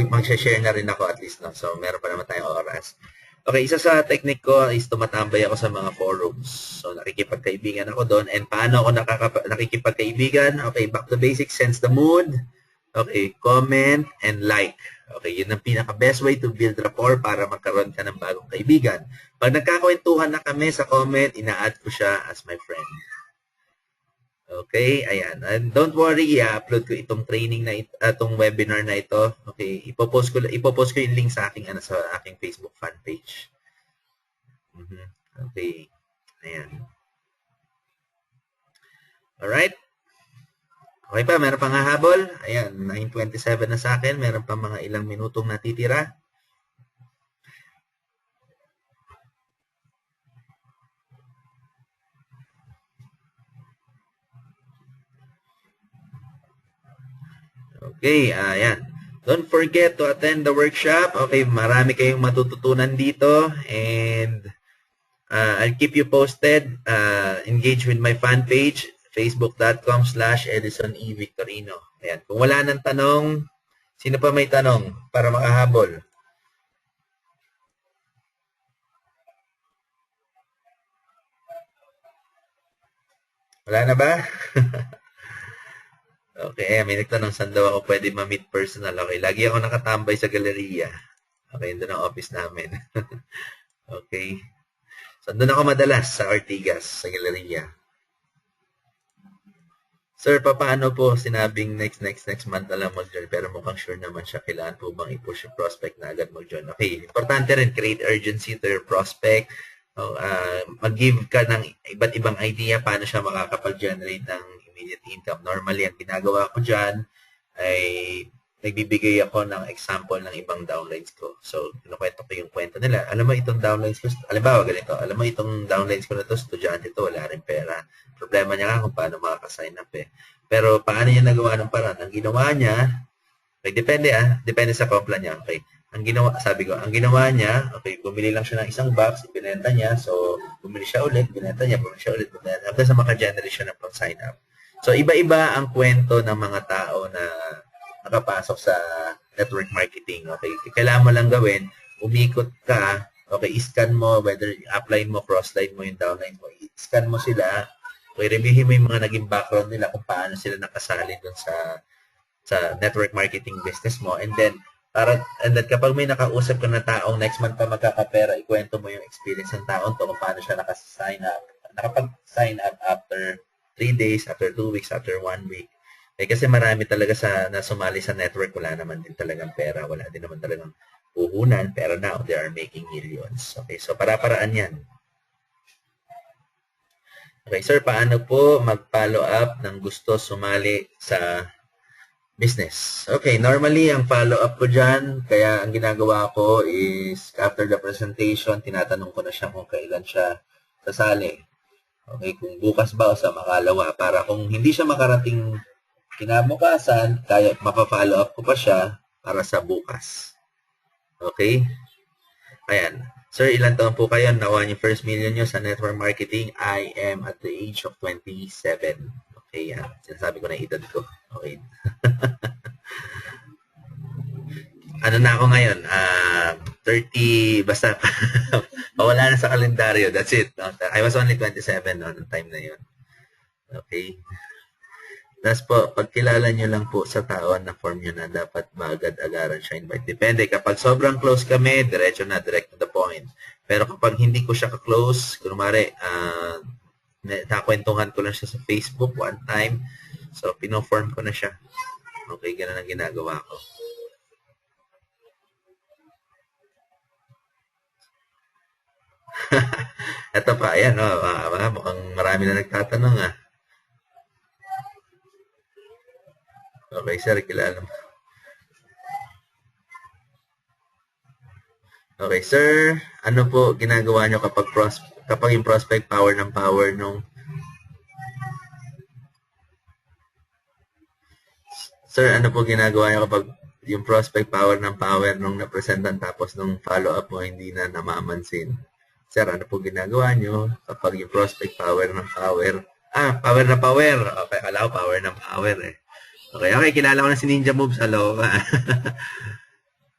mag-share na rin ako at least, no? So, meron pa naman tayong oras. Okay, isa sa technique ko is tumatambay ako sa mga forums. So, nakikipagkaibigan ako doon. And paano ako nakikipagkaibigan? Okay, back to basics, sense the mood. Okay, comment and like. Okay, yun ang pinaka-best way to build rapport para magkaroon ka ng bagong kaibigan. Pag nagkakwentuhan na kami sa comment, ina-add ko siya as my friend. Okay, ayan. And don't worry, i-upload ko itong training na itong webinar na ito. Okay, ipopost ko yung link sa aking sa aking Facebook fan page. Okay. Ayan. All right. Okay pa, meron pang hahabol. Ayan, 9:27 na sa akin. Meron pa mga ilang minutong natitira. Okay, ayan. Don't forget to attend the workshop. Okay, marami kayong matututunan dito. And I'll keep you posted. Engage with my fan page, facebook.com/Edison E. Victorino. Ayan. Kung wala nang tanong, sino pa may tanong para makahabol? Wala na ba? Okay, may nagtanong saan daw ako pwede ma-meet personal. Okay, lagi ako nakatambay sa galeriya. Okay, doon ang office namin. Okay. So, doon ako madalas sa Ortigas, sa galeriya. Sir, paano po sinabing next month na lang mag-join pero mukhang sure naman siya, kailangan po bang i-push yung prospect na agad mag-join? Okay, importante rin, create urgency to your prospect. Mag-give ka ng iba't ibang idea paano siya makakapag-generate ng immediate income. Normally, ang ginagawa ko dyan ay nagbibigay ako ng example ng ibang downlines ko. So, kinukwento ko yung kwento nila. Alam mo itong downlines ko, alimbawa ganito, alam mo itong downlines ko na to, estudyante to, wala rin pera. Problema niya nga kung paano makaka-sign up Pero paano niya nagawa ng paraan? Ang ginawa niya, okay, depende sa compla niya. Okay. Ang ginawa niya, okay, bumili lang siya ng isang box, ibinenta niya, so bumili siya ulit, binenta niya, bumili siya ulit, binenta, hanggang sa maka-generate siya ng pang-sign up. So, iba-iba ang kwento ng mga tao na nakapasok sa network marketing. Okay, kailangan mo lang gawin, umikot ka, okay, i-scan mo, whether upline mo, crossline mo yung downline mo, i-scan mo sila, okay, reviewin mo yung mga naging background nila kung paano sila nakasali dun sa network marketing business mo, and then kapag may nakausap ka na taong next month pa magkakapera, ikwento mo yung experience ng taong to kung paano siya nakapag-sign up after 3 days, after 2 weeks, after 1 week. Kasi marami talaga na sumali sa network, wala naman din talagang pera, wala din naman talagang puhunan, pero now they are making millions. Okay, so para-paraan yan. Okay, sir, paano po mag-follow up ng gusto sumali sa business? Okay, normally ang follow up ko dyan, kaya ang ginagawa ko is after the presentation, tinatanong ko na siya kung kailan siya sasali. Okay, kung bukas ba o sa makalawa, para kung hindi siya makarating kinabukasan, kaya mapa-follow up ko pa siya para sa bukas. Okay? Ayan. Sir, ilan taon po kayo? Nakuha niyo first million niyo sa network marketing? I am at the age of 27. Okay, yan. Sinasabi ko na edad ko. Okay. Ano na ako ngayon? 30, basta wala na sa kalendaryo. That's it. No? I was only 27 noong time na yun. Okay. Tapos po, pagkilala nyo lang po sa tao na form nyo na dapat ba agad-agaran siya invite. Depende. Kapag sobrang close kami, diretso na, direct to the point. Pero kapag hindi ko siya ka-close, kunwari, nakakwentuhan ko lang siya sa Facebook one time. So, pino-form ko na siya. Okay, ganun ang ginagawa ko. Ito pa, ayan, mukhang marami na nagtatanong, Okay, sir, kilala mo. Okay, sir, ano po ginagawa nyo kapag yung prospect power nung Sir, ano po ginagawa nyo kapag yung prospect power nung napresentan tapos nung follow-up mo hindi na namamansin? Sir, ano po ginagawa nyo kapag yung prospect power power na power. Okay, alam ko power ng power eh. Okay, kilala ko na si Ninja Moves. Hello.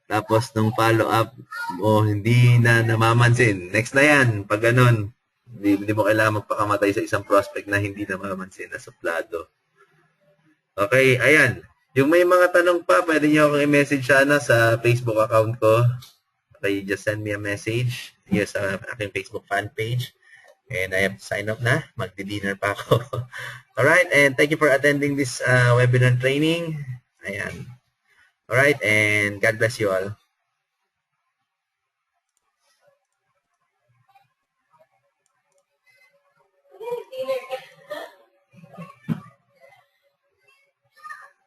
Tapos nung follow-up mo hindi na namamansin. Next na yan. Pag ganun, hindi mo kailangan magpakamatay sa isang prospect na hindi namamansin na suplado. Okay, ayan. Yung may mga tanong pa, pwede nyo akong i-message sana sa Facebook account ko. Okay, just send me a message. Yes, sa aking Facebook fan page. And I have to sign up na. Magdi-dinner pa ako. Alright, and thank you for attending this webinar training. Ayan. Alright, and God bless you all.